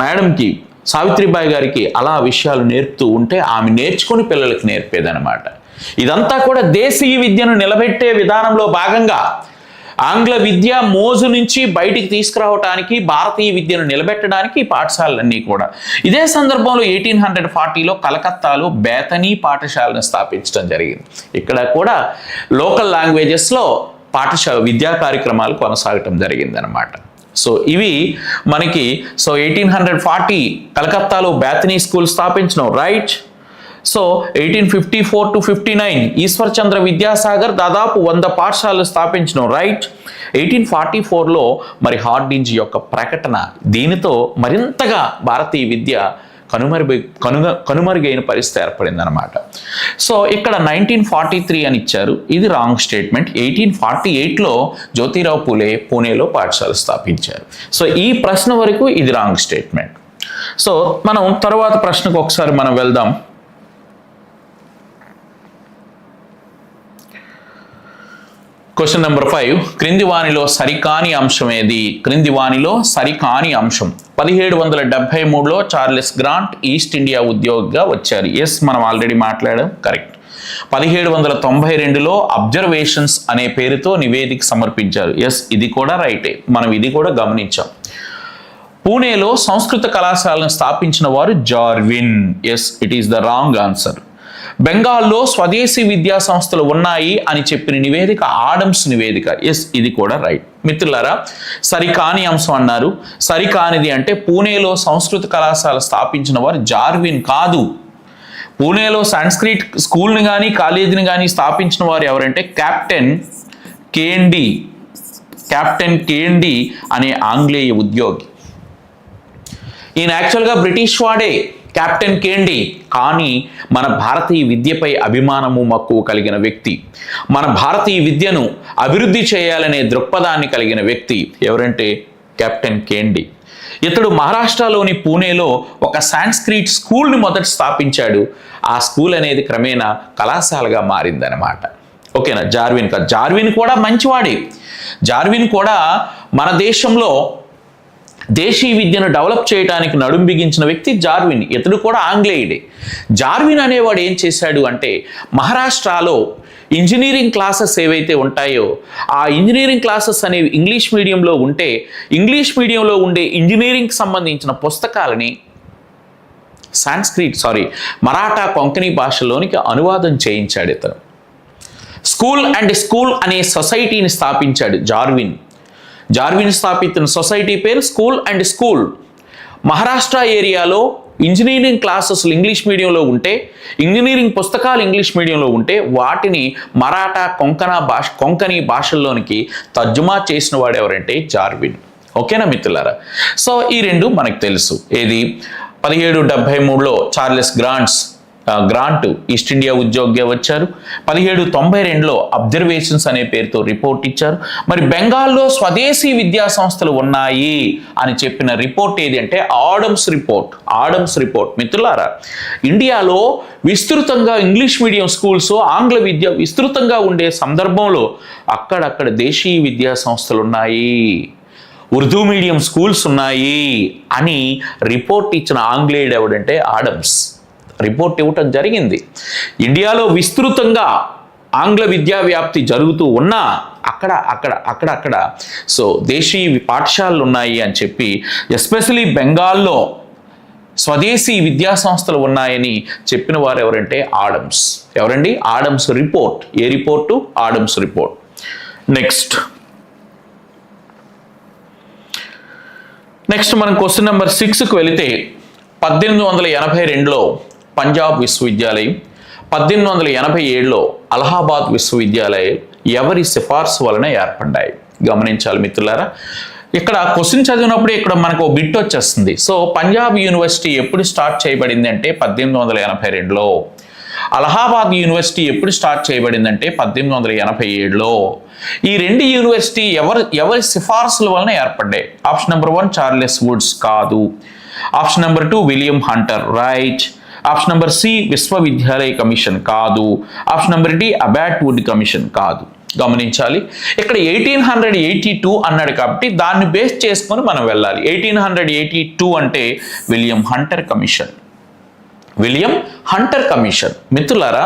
మేడంకి, సావిత్రిబాయి గారికి అలా విషయాలు నేర్పుతూ ఉంటే ఆమె నేర్చుకుని పిల్లలకి నేర్పేదనమాట. ఇదంతా కూడా దేశీయ విద్యను నిలబెట్టే విధానంలో భాగంగా ఆంగ్ల విద్య మోజు నుంచి బయటికి తీసుకురావడానికి, భారతీయ విద్యను నిలబెట్టడానికి ఈ పాఠశాలలన్నీ కూడా. ఇదే సందర్భంలో 1840లో కలకత్తాలో బేతనీ పాఠశాలను స్థాపించడం జరిగింది. ఇక్కడ కూడా లోకల్ లాంగ్వేజెస్లో విద్యా కార్యక్రమాలు కొనసాగటం జరిగింది అనమాట. సో ఇవి మనకి 1840 కలకత్తాలో బేతనీ స్కూల్ స్థాపించడం, right. So 1854 to 59 Ishwar Chandra Vidyasagar దాదాపు 100 పాఠశాలలు స్థాపించడం, రైట్. 1844లో మరి హార్డింజ్ యొక్క ప్రకటన, దీనితో మరింతగా భారతీయ విద్య కనుమరుగైన పరిస్థితి ఏర్పడిందనమాట. సో ఇక్కడ 1943 అని ఇచ్చారు, ఇది రాంగ్ స్టేట్మెంట్. 1848లో జ్యోతిరావు పూలే పూణేలో పాఠశాల స్థాపించారు. సో ఈ ప్రశ్న వరకు ఇది రాంగ్ స్టేట్మెంట్. సో మనం తర్వాత ప్రశ్నకు ఒకసారి మనం వెళ్దాం. క్వశ్చన్ నెంబర్ 5, క్రింది వానిలో సరికాని అంశం ఏది? క్రింది వానిలో సరికాని అంశం. 1773లో చార్లెస్ గ్రాంట్ ఈస్ట్ ఇండియా ఉద్యోగిగా వచ్చారు. ఎస్, మనం ఆల్రెడీ మాట్లాడాం, కరెక్ట్. 1792లో అబ్జర్వేషన్స్ అనే పేరుతో నివేదిక సమర్పించారు. ఎస్, ఇది కూడా రైటే, మనం ఇది కూడా గమనించాం. పూణేలో సంస్కృత కళాశాలను స్థాపించిన వారు జార్విన్. Yes, it is the wrong answer. బెంగాల్లో స్వదేశీ విద్యా సంస్థలు ఉన్నాయి అని చెప్పిన నివేదిక ఆడమ్స్ నివేదిక. ఎస్, ఇది కూడా రైట్. మిత్రులారా, సరికాని అంశం అన్నారు. సరికానిది అంటే పూణేలో సంస్కృత కళాశాల స్థాపించిన వారు జార్విన్ కాదు. పూణేలో సాంస్క్రిట్ స్కూల్ని కానీ కాలేజీని కానీ స్థాపించిన వారు ఎవరంటే కెప్టెన్ కేండి అనే ఆంగ్లేయ ఉద్యోగి. ఈయన యాక్చువల్గా బ్రిటిష్ వాడే కెప్టెన్ కేండి, కానీ మన భారతీయ విద్యపై అభిమానము మక్కువ కలిగిన వ్యక్తి, మన భారతీయ విద్యను అభివృద్ధి చేయాలనే దృక్పథాన్ని కలిగిన వ్యక్తి ఎవరంటే కెప్టెన్ కేండి. ఇతడు మహారాష్ట్రలోని పూణేలో ఒక సాంస్క్రిట్ స్కూల్ని మొదట స్థాపించాడు. ఆ స్కూల్ అనేది క్రమేణా కళాశాలగా మారిందనమాట. ఓకేనా? జార్విన్ కూడా మంచివాడే. జార్విన్ కూడా మన దేశంలో దేశీయ విద్యను డెవలప్ చేయడానికి నడుం బిగించిన వ్యక్తి జార్విన్. ఇతడు కూడా ఆంగ్లేయుడే. జార్విన్ అనేవాడు ఏం చేశాడు అంటే మహారాష్ట్రలో ఇంజనీరింగ్ క్లాసెస్ ఏవైతే ఉంటాయో ఆ ఇంజనీరింగ్ క్లాసెస్ అనేవి ఇంగ్లీష్ మీడియంలో ఉంటే ఇంగ్లీష్ మీడియంలో ఉండే ఇంజనీరింగ్కి సంబంధించిన పుస్తకాలని మరాఠా కొంకణి భాషలోనికి అనువాదం చేయించాడు ఇతను. స్కూల్ అనే సొసైటీని స్థాపించాడు జార్విన్ స్థాపించిన సొసైటీ పేరు స్కూల్. మహారాష్ట్ర ఏరియాలో ఇంజనీరింగ్ క్లాసెస్ ఇంగ్లీష్ మీడియంలో ఉంటే ఇంజనీరింగ్ పుస్తకాలు ఇంగ్లీష్ మీడియంలో ఉంటే వాటిని మరాఠా కొంకణి భాషల్లోనికి తర్జుమా చేసిన వాడు ఎవరంటే జార్విన్. ఓకేనా మిత్రులారా? సో ఈ రెండు మనకు తెలుసు. ఏది 1773లో చార్లెస్ గ్రాంట్ ఈస్ట్ ఇండియా ఉద్యోగిగా వచ్చారు. 1792లో అబ్జర్వేషన్స్ అనే పేరుతో రిపోర్ట్ ఇచ్చారు. మరి బెంగాల్లో స్వదేశీ విద్యా సంస్థలు ఉన్నాయి అని చెప్పిన రిపోర్ట్ ఏది అంటే ఆడమ్స్ రిపోర్ట్. మిత్రులారా, ఇండియాలో విస్తృతంగా ఇంగ్లీష్ మీడియం స్కూల్స్ ఆంగ్ల విద్య విస్తృతంగా ఉండే సందర్భంలో అక్కడక్కడ దేశీయ విద్యా సంస్థలు ఉన్నాయి, ఉర్దూ మీడియం స్కూల్స్ ఉన్నాయి అని రిపోర్ట్ ఇచ్చిన ఆంగ్లేయుడు ఎవడంటే ఆడమ్స్. రిపోర్ట్ ఇవ్వటం జరిగింది. ఇండియాలో విస్తృతంగా ఆంగ్ల విద్యా వ్యాప్తి జరుగుతూ ఉన్నా అక్కడక్కడ సో దేశీయ పాఠశాలలు ఉన్నాయి అని చెప్పి ఎస్పెషలీ బెంగాల్లో స్వదేశీ విద్యా సంస్థలు ఉన్నాయని చెప్పిన వారు ఎవరంటే ఆడమ్స్. ఎవరండి? Adams report. ఏ రిపోర్టు? Adams report. నెక్స్ట్ మనం క్వశ్చన్ నెంబర్ 6కు వెళితే 1882లో పంజాబ్ విశ్వవిద్యాలయం, 1887లో అలహాబాద్ విశ్వవిద్యాలయం ఎవరి సిఫార్సు వలన ఏర్పడ్డాయి? గమనించాలి మిత్రులారా. ఇక్కడ క్వశ్చన్ చదివినప్పుడు ఇక్కడ మనకు బిట్ వచ్చేస్తుంది. సో పంజాబ్ యూనివర్సిటీ ఎప్పుడు స్టార్ట్ చేయబడింది అంటే 1882లో. అలహాబాద్ యూనివర్సిటీ ఎప్పుడు స్టార్ట్ చేయబడిందంటే 1887లో. ఈ రెండు యూనివర్సిటీ ఎవరి సిఫార్సుల వలన ఏర్పడ్డాయి? ఆప్షన్ నెంబర్ 1 చార్లెస్ వుడ్స్ కాదు. Option number 2 William Hunter right. Option number C విశ్వవిద్యాలయ కమిషన్ కాదు. Option number D Abbott Wood commission కాదు. గమనించాలి, ఇక్కడ 1882 అన్నాడు కాబట్టి దాన్ని బేస్ చేసుకొని మనం వెళ్ళాలి. 1882 అంటే విలియం హంటర్ కమిషన్. మిత్రులారా,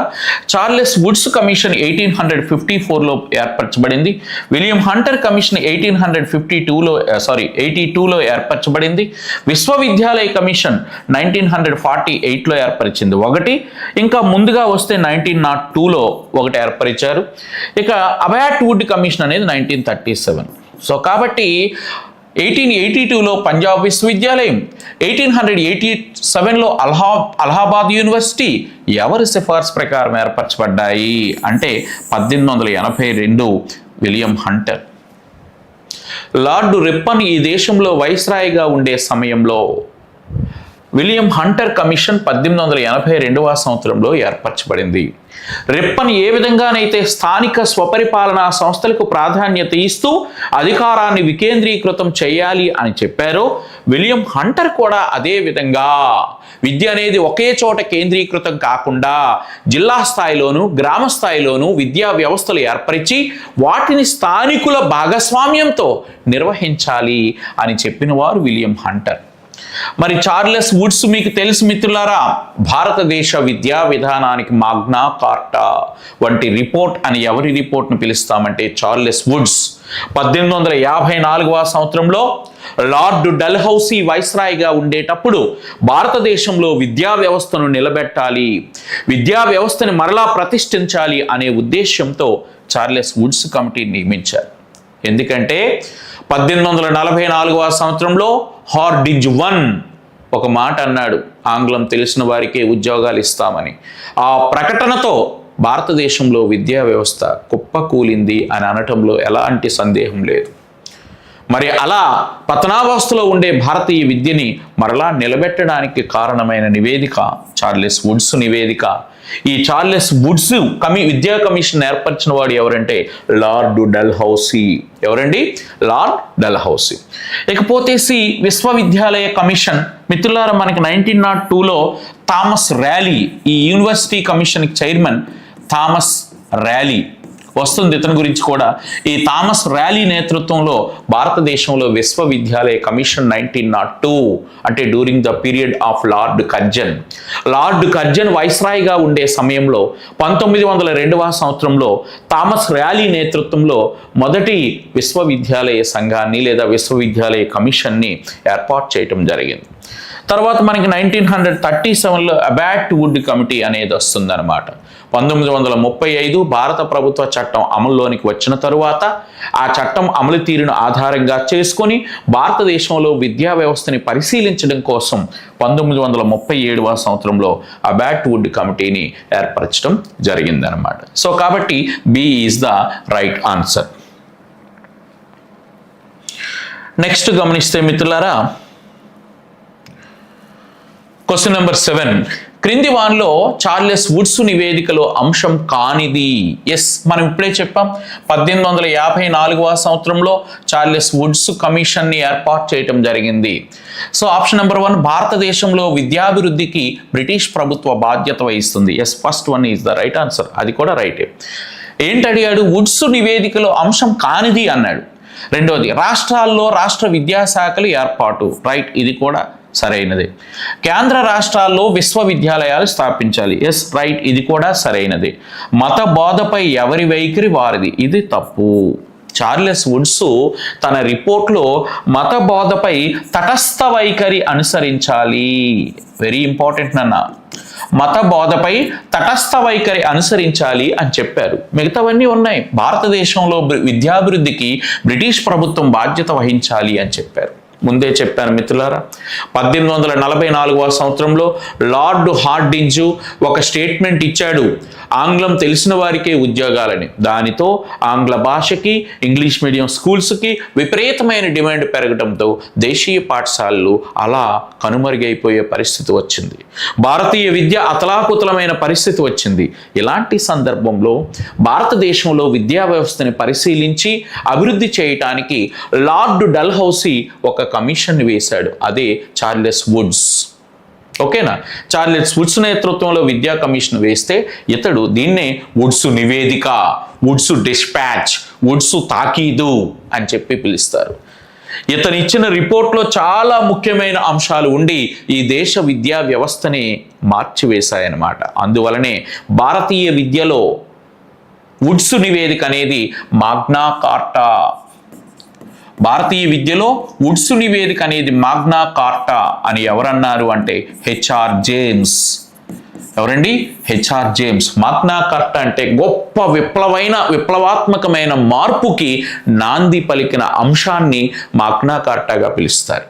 చార్లెస్ వుడ్స్ కమిషన్ 1854లో ఏర్పరచబడింది. విలియం హంటర్ కమిషన్ 1882లో ఏర్పరచబడింది. విశ్వవిద్యాలయ కమిషన్ 1948లో ఏర్పరిచింది ఒకటి. ఇంకా ముందుగా వస్తే 1902లో ఒకటి ఏర్పరిచారు. ఇక అబాట్ వుడ్ కమిషన్ అనేది 1937. సో కాబట్టి 1882లో పంజాబ్ విశ్వవిద్యాలయం, 1887లో అలహాబాద్ యూనివర్సిటీ ఎవరి సిఫార్సు ప్రకారం ఏర్పరచబడ్డాయి అంటే 1882 విలియం హంటర్. లార్డ్ రిప్పన్ ఈ దేశంలో వైస్రాయ్గా ఉండే సమయంలో విలియం హంటర్ కమిషన్ 1882వ సంవత్సరంలో ఏర్పరచబడింది. రిప్పన్ ఏ విధంగానైతే స్థానిక స్వపరిపాలనా సంస్థలకు ప్రాధాన్యత ఇస్తూ అధికారాన్ని వికేంద్రీకృతం చేయాలి అని చెప్పారో విలియం హంటర్ కూడా అదే విధంగా విద్య అనేది ఒకే చోట కేంద్రీకృతం కాకుండా జిల్లా స్థాయిలోను గ్రామ స్థాయిలోను విద్యా వ్యవస్థలు ఏర్పరిచి వాటిని స్థానికుల భాగస్వామ్యంతో నిర్వహించాలి అని చెప్పిన వారు విలియం హంటర్. మరి చార్లెస్ వుడ్స్ మీకు తెలుసు మిత్రులారా, భారతదేశ విద్యా విధానానికి మాగ్నా కార్టా వంటి రిపోర్ట్ అని ఎవరి రిపోర్ట్ను పిలుస్తామంటే చార్లెస్ వుడ్స్. 1854వ సంవత్సరంలో లార్డ్ డల్హౌసీ వైస్రాయ్గా ఉండేటప్పుడు భారతదేశంలో విద్యా వ్యవస్థను నిలబెట్టాలి, విద్యా వ్యవస్థని మరలా ప్రతిష్ఠించాలి అనే ఉద్దేశంతో చార్లెస్ వుడ్స్ కమిటీని నియమించారు. ఎందుకంటే 1844 సంవత్సరంలో హార్డింజ్ 1 ఒక మాట అన్నాడు, ఆంగ్లం తెలిసిన వారికే ఉద్యోగాలు ఇస్తామని. ఆ ప్రకటనతో భారతదేశంలో విద్యా వ్యవస్థ కుప్పకూలింది అని అనటంలో ఎలాంటి సందేహం లేదు. మరి అలా పతనావస్థలో ఉండే భారతీయ విద్యని మరలా నిలబెట్టడానికి కారణమైన నివేదిక చార్లెస్ వుడ్స్ నివేదిక. ఈ చార్లెస్ వుడ్స్ విద్యా కమిషన్ ఏర్పరిచిన వాడు ఎవరంటే లార్డ్ డల్హౌసీ. ఎవరండి? లార్డ్ డల్హౌసీ. ఇకపోతే విశ్వవిద్యాలయ కమిషన్. మిత్రులారా, మనకి 1902లో థామస్ ర్యాలీ, ఈ యూనివర్సిటీ కమిషన్కి చైర్మన్ థామస్ ర్యాలీ వస్తుంది. ఇతని గురించి కూడా ఈ థామస్ ర్యాలీ నేతృత్వంలో భారతదేశంలో విశ్వవిద్యాలయ కమిషన్ 1902, అంటే during the period of Lord Curzon. Lord Curzon వైస్రాయ్గా ఉండే సమయంలో 1902వ సంవత్సరంలో థామస్ ర్యాలీ నేతృత్వంలో మొదటి విశ్వవిద్యాలయ సంఘాన్ని లేదా విశ్వవిద్యాలయ కమిషన్ని ఏర్పాటు చేయటం జరిగింది. తర్వాత మనకి 1937లో అబాట్ వుడ్ కమిటీ అనేది వస్తుందన్నమాట. 1935 భారత ప్రభుత్వ చట్టం అమల్లోనికి వచ్చిన తరువాత ఆ చట్టం అమలు తీరును ఆధారంగా చేసుకొని భారతదేశంలో విద్యా వ్యవస్థని పరిశీలించడం కోసం 1937వ సంవత్సరంలో అబాట్ వుడ్ కమిటీని ఏర్పరచడం జరిగిందనమాట. సో కాబట్టి B is the right answer. Next గమనిస్తే మిత్రులారా, క్వశ్చన్ నెంబర్ 7. క్రింది వానిలో చార్లెస్ వుడ్స్ నివేదికలో అంశం కానిది. ఎస్, మనం ఇప్పుడే చెప్పాం 1854వ సంవత్సరంలో చార్లెస్ వుడ్స్ కమిషన్ని ఏర్పాటు చేయటం జరిగింది. సో ఆప్షన్ నెంబర్ 1, భారతదేశంలో విద్యాభివృద్ధికి బ్రిటిష్ ప్రభుత్వ బాధ్యత వహిస్తుంది. Yes, first one is the right answer. అది కూడా రైటే. ఏంటి అడిగాడు? వుడ్స్ నివేదికలో అంశం కానిది అన్నాడు. రెండోది, రాష్ట్రాల్లో రాష్ట్ర విద్యాశాఖలు ఏర్పాటు. రైట్, ఇది కూడా సరైనదే. కేంద్ర రాష్ట్రాల్లో విశ్వవిద్యాలయాలు స్థాపించాలి. ఎస్, రైట్, ఇది కూడా సరైనదే. మత బోధపై ఎవరి వైఖరి వారిది. ఇది తప్పు. చార్లెస్ వుడ్స్ తన రిపోర్ట్లో మత బోధపై తటస్థ వైఖరి అనుసరించాలి. వెరీ ఇంపార్టెంట్ నాన్న. మత బోధపై తటస్థ వైఖరి అనుసరించాలి అని చెప్పారు. మిగతావన్నీ ఉన్నాయి. భారతదేశంలో విద్యాభివృద్ధికి బ్రిటిష్ ప్రభుత్వం బాధ్యత వహించాలి అని చెప్పారు. ముందే చెప్పాను మిత్రులారా, 1844వ సంవత్సరంలో లార్డ్ హార్డింజ్ ఒక స్టేట్మెంట్ ఇచ్చాడు, ఆంగ్లం తెలిసిన వారికే ఉద్యోగాలని. దానితో ఆంగ్ల భాషకి, ఇంగ్లీష్ మీడియం స్కూల్స్కి విపరీతమైన డిమాండ్ పెరగడంతో దేశీయ పాఠశాలలు అలా కనుమరుగైపోయే పరిస్థితి వచ్చింది. భారతీయ విద్య అతలాకుతలమైన పరిస్థితి వచ్చింది. ఇలాంటి సందర్భంలో భారతదేశంలో విద్యా వ్యవస్థని పరిశీలించి అభివృద్ధి చేయటానికి లార్డ్ డల్హౌసీ ఒక కమిషన్ వేశాడు. అదే చార్లెస్ వుడ్స్. ఓకేనా? చార్లెస్ వుడ్స్ నేతృత్వంలో విద్యా కమిషన్ వేస్తే ఇతడు దీన్నే వుడ్స్ నివేదిక, వుడ్స్ డిస్పాచ్, వుడ్స్ తాకీదు అని చెప్పి పిలుస్తారు. ఇతను ఇచ్చిన రిపోర్ట్లో చాలా ముఖ్యమైన అంశాలు ఉండి ఈ దేశ విద్యా వ్యవస్థని మార్చివేశాయన్నమాట. అందువలనే భారతీయ విద్యలో వుడ్స్ నివేదిక అనేది మాగ్నా కార్టా. భారతీయ విద్యలో వుడ్స్ నివేదిక అనేది మాగ్నా కార్టా అని ఎవరన్నారు అంటే హెచ్ఆర్ జేమ్స్. ఎవరండి? HR James. మాగ్నా కార్టా అంటే గొప్ప విప్లవాత్మకమైన మార్పుకి నాంది పలికిన అంశాన్ని మాగ్నా కార్టాగా పిలుస్తారు.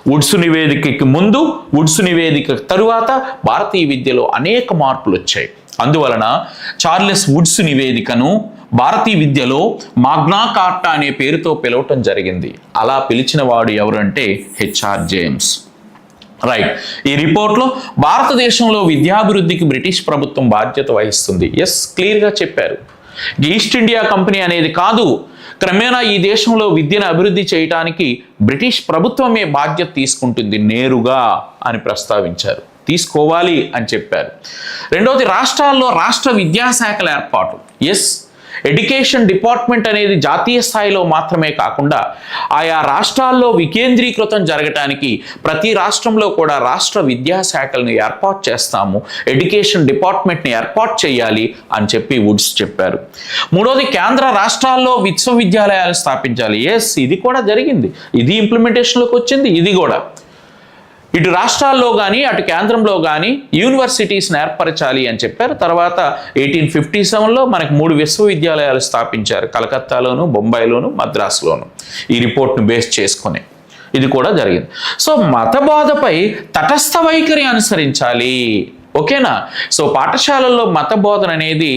వుడ్స్ నివేదికకి ముందు, వుడ్స్ నివేదిక తరువాత భారతీయ విద్యలో అనేక మార్పులు వచ్చాయి. అందువలన చార్లెస్ వుడ్స్ నివేదికను భారతీయ విద్యలో మాగ్నా కార్టా అనే పేరుతో పిలవటం జరిగింది. అలా పిలిచిన వాడు ఎవరంటే హెచ్ఆర్ జేమ్స్. రైట్. ఈ రిపోర్ట్లో భారతదేశంలో విద్యాభివృద్ధికి బ్రిటిష్ ప్రభుత్వం బాధ్యత వహిస్తుంది. ఎస్, క్లియర్గా చెప్పారు. ఈస్ట్ ఇండియా కంపెనీ అనేది కాదు, క్రమేణా ఈ దేశంలో విద్యను అభివృద్ధి చేయడానికి బ్రిటిష్ ప్రభుత్వమే బాధ్యత తీసుకుంటుంది నేరుగా అని ప్రస్తావించారు. తీసుకోవాలి అని చెప్పారు. రెండవది, రాష్ట్రాల్లో రాష్ట్ర విద్యాశాఖల ఏర్పాటు. ఎస్, ఎడ్యుకేషన్ డిపార్ట్మెంట్ అనేది జాతీయ స్థాయిలో మాత్రమే కాకుండా ఆయా రాష్ట్రాల్లో వికేంద్రీకృతం జరగటానికి ప్రతి రాష్ట్రంలో కూడా రాష్ట్ర విద్యాశాఖలను ఏర్పాటు చేస్తాము, ఎడ్యుకేషన్ డిపార్ట్మెంట్ని ఏర్పాటు చేయాలి అని చెప్పి వుడ్స్ చెప్పారు. మూడోది కేంద్ర రాష్ట్రాల్లో విశ్వవిద్యాలయాలు స్థాపించాలి. ఎస్, ఇది కూడా జరిగింది, ఇది ఇంప్లిమెంటేషన్లోకి వచ్చింది. ఇది కూడా ఇటు రాష్ట్రాల్లో కానీ అటు కేంద్రంలో కానీ యూనివర్సిటీస్ని ఏర్పరచాలి అని చెప్పారు. తర్వాత 1857లో మనకు 3 విశ్వవిద్యాలయాలు స్థాపించారు, కలకత్తాలోను, బొంబాయిలోను, మద్రాసులోను. ఈ రిపోర్ట్ను బేస్ చేసుకుని ఇది కూడా జరిగింది. సో మతబోధపై తటస్థ వైఖరి అనుసరించాలి. ఓకేనా? సో పాఠశాలల్లో మత బోధన అనేది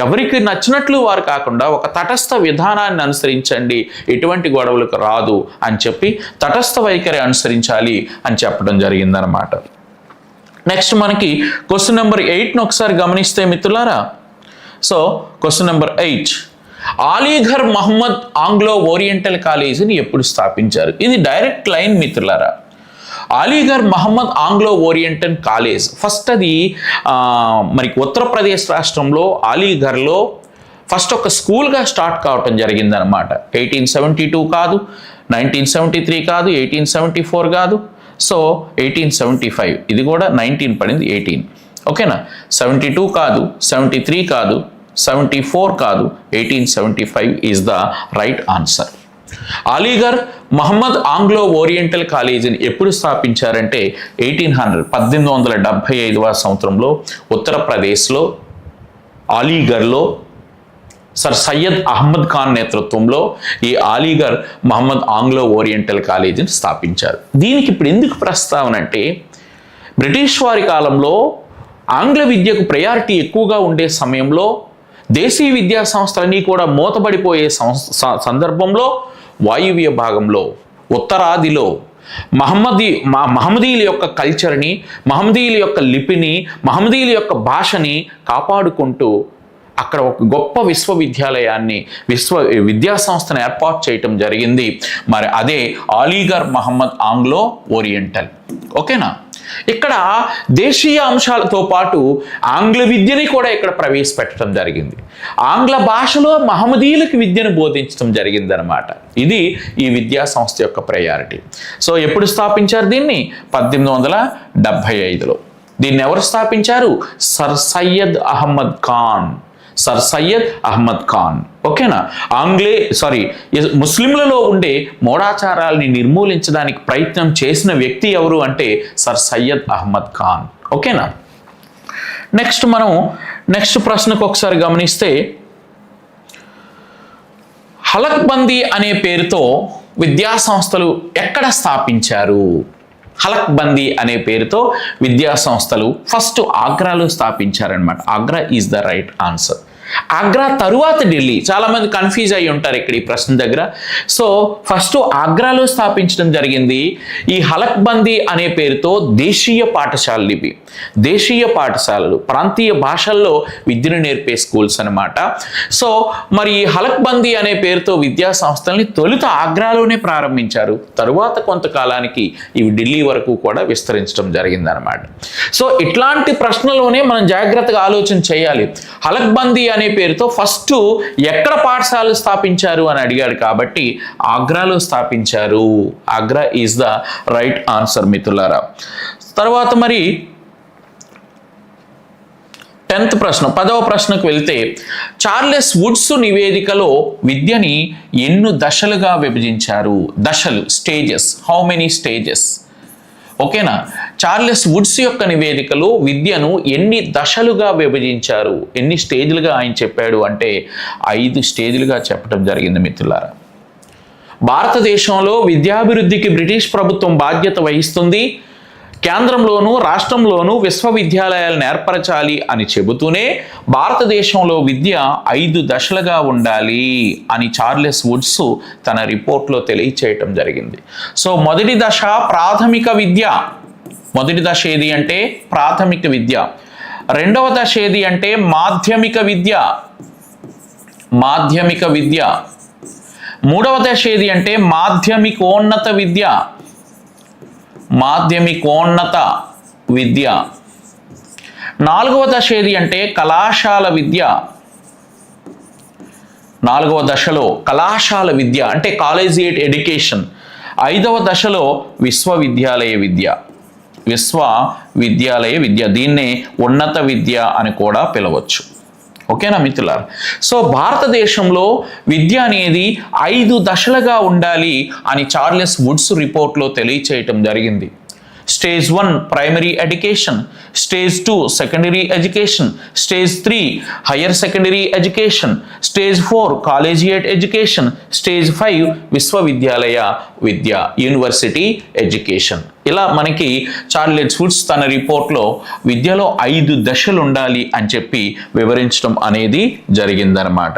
ఎవరికి నచ్చినట్లు వారు కాకుండా ఒక తటస్థ విధానాన్ని అనుసరించండి, ఎటువంటి గొడవలకు రాదు అని చెప్పి తటస్థ వైఖరి అనుసరించాలి అని చెప్పడం జరిగిందనమాట. నెక్స్ట్ మనకి క్వశ్చన్ నెంబర్ 8ను ఒకసారి గమనిస్తే మిత్రులారా, so question number 8, Aligarh Mohammed Anglo oriental కాలేజీని ఎప్పుడు స్థాపించారు? ఇది డైరెక్ట్ లైన్ మిత్రులారా. Aligarh Mohammed Anglo Oriental college first అది మనకి ఉత్తరప్రదేశ్ రాష్ట్రంలో అలీఘర్లో ఫస్ట్ ఒక స్కూల్గా స్టార్ట్ కావటం జరిగిందనమాట. 1872 కాదు, 1973 కాదు, 1874 కాదు, సో 1875. ఇది కూడా 19 పడింది, 18. ఓకేనా? 72 కాదు, 73 కాదు, 74 కాదు, 1875 ఈజ్ ద రైట్ ఆన్సర్. అలీఘర్ మహమ్మద్ ఆంగ్లో ఓరియంటల్ కాలేజీని ఎప్పుడు స్థాపించారంటే 1875వ సంవత్సరంలో ఉత్తరప్రదేశ్లో అలీఘర్లో సర్ సయ్యద్ అహ్మద్ ఖాన్ నేతృత్వంలో ఈ అలీఘర్ మహమ్మద్ ఆంగ్లో ఓరియంటల్ కాలేజీని స్థాపించారు. దీనికి ఇప్పుడు ఎందుకు ప్రస్తావన అంటే, బ్రిటిష్ వారి కాలంలో ఆంగ్ల విద్యకు ప్రయారిటీ ఎక్కువగా ఉండే సమయంలో దేశీయ విద్యా సంస్థలన్నీ కూడా మూతబడిపోయే సందర్భంలో వాయువ్య భాగంలో ఉత్తరాదిలో మహమ్మదీయుల యొక్క కల్చర్ని, మహమ్మదీయుల యొక్క లిపిని, మహమ్మదీయుల యొక్క భాషని కాపాడుకుంటూ అక్కడ ఒక గొప్ప విశ్వవిద్యాలయాన్ని విద్యా సంస్థను ఏర్పాటు చేయటం జరిగింది. మరి అదే అలీఘర్ మహమ్మద్ ఆంగ్లో ఓరియంటల్. ఓకేనా? ఇక్కడ దేశీయ అంశాలతో పాటు ఆంగ్ల విద్యని కూడా ఇక్కడ ప్రవేశపెట్టడం జరిగింది. ఆంగ్ల భాషలో మహమ్మదీయులకు విద్యను బోధించడం జరిగిందనమాట. ఇది ఈ విద్యా సంస్థ యొక్క ప్రయారిటీ. సో ఎప్పుడు స్థాపించారు దీన్ని? 1875లో. దీన్ని ఎవరు స్థాపించారు? సర్ సయ్యద్ అహ్మద్ ఖాన్. సర్ సయ్యద్ అహ్మద్ ఖాన్. ఓకేనా? ముస్లింలలో ఉండే మూఢాచారాలని నిర్మూలించడానికి ప్రయత్నం చేసిన వ్యక్తి ఎవరు అంటే సర్ సయ్యద్ అహ్మద్ ఖాన్. ఓకేనా? నెక్స్ట్ ప్రశ్నకు ఒకసారి గమనిస్తే, హలక్ బందీ అనే పేరుతో విద్యా సంస్థలు ఎక్కడ స్థాపించారు? హలక్ బందీ అనే పేరుతో విద్యా సంస్థలు ఫస్ట్ ఆగ్రాలో స్థాపించారనమాట. Agra is the right answer. Agra తరువాత ఢిల్లీ. చాలామంది కన్ఫ్యూజ్ అయ్యి ఉంటారు ఇక్కడ ఈ ప్రశ్న దగ్గర. సో ఫస్ట్ ఆగ్రాలో స్థాపించడం జరిగింది. ఈ హలక్ బందీ అనే పేరుతో దేశీయ పాఠశాలలు ఇవి. దేశీయ పాఠశాలలు ప్రాంతీయ భాషల్లో విద్యను నేర్పే స్కూల్స్ అనమాట. సో మరి ఈ హలక్ బందీ అనే పేరుతో విద్యా సంస్థల్ని తొలుత ఆగ్రాలోనే ప్రారంభించారు. తరువాత కొంతకాలానికి ఇవి ఢిల్లీ వరకు కూడా విస్తరించడం జరిగిందనమాట. సో ఇట్లాంటి ప్రశ్నలోనే మనం జాగ్రత్తగా ఆలోచన చేయాలి. హలక్ బందీ అనే పేరుతో ఫస్ట్ ఎక్కడ పాఠశాలలు స్థాపించారు అని అడిగాడు కాబట్టి ఆగ్రాలో స్థాపించారు. Agra is the right answer మిత్రులారా. తర్వాత మరి 10వ ప్రశ్న, 10వ ప్రశ్నకు వెళ్తే, చార్లెస్ వుడ్స్ నివేదికలో విద్యని ఎన్ని దశలుగా విభజించారు? దశలు, స్టేజెస్. How many stages? ఓకేనా? చార్లెస్ వుడ్స్ యొక్క నివేదికలో విద్యను ఎన్ని దశలుగా విభజించారు, ఎన్ని స్టేజ్లుగా ఆయన చెప్పాడు అంటే 5 స్టేజ్లుగా చెప్పడం జరిగింది మిత్రులారా. భారతదేశంలో విద్యాభివృద్ధికి బ్రిటిష్ ప్రభుత్వం బాధ్యత వహిస్తుంది. కేంద్రంలోనూ రాష్ట్రంలోనూ విశ్వవిద్యాలయాలను ఏర్పరచాలి అని చెబుతూనే భారతదేశంలో విద్య 5 దశలుగా ఉండాలి అని చార్లెస్ వుడ్స్ తన రిపోర్ట్లో తెలియచేయటం జరిగింది. సో మొదటి దశ ప్రాథమిక విద్య. మొదటి దశ ఏది అంటే ప్రాథమిక విద్య. రెండవ దశ ఏది అంటే మాధ్యమిక విద్య. మాధ్యమిక విద్య. మూడవ దశ ఏది అంటే మాధ్యమికోన్నత విద్య. మాధ్యమికోన్నత విద్య. నాలుగవ దశ ఏది అంటే కళాశాల విద్య. 4వ దశలో కళాశాల విద్య అంటే కాలేజియేట్ ఎడ్యుకేషన్, 5వ దశలో విశ్వవిద్యాలయ విద్య, దీన్నే ఉన్నత విద్య అని కూడా పిలవచ్చు. ఓకేనా మిత్రులారా? సో భారతదేశంలో విద్య అనేది 5 దశలుగా ఉండాలి అని చార్లెస్ వుడ్స్ రిపోర్ట్లో తెలియచేయటం జరిగింది. Stage 1 primary education, stage 2 secondary education, stage 3 higher secondary education, stage 4 collegiate education, stage 5 విశ్వవిద్యాలయ విద్య, యూనివర్సిటీ ఎడ్యుకేషన్. ఇలా మనకి చార్లెస్ వుడ్స్ తన రిపోర్ట్లో విద్యలో 5 దశలు ఉండాలి అని చెప్పి వివరించడం అనేది జరిగిందనమాట.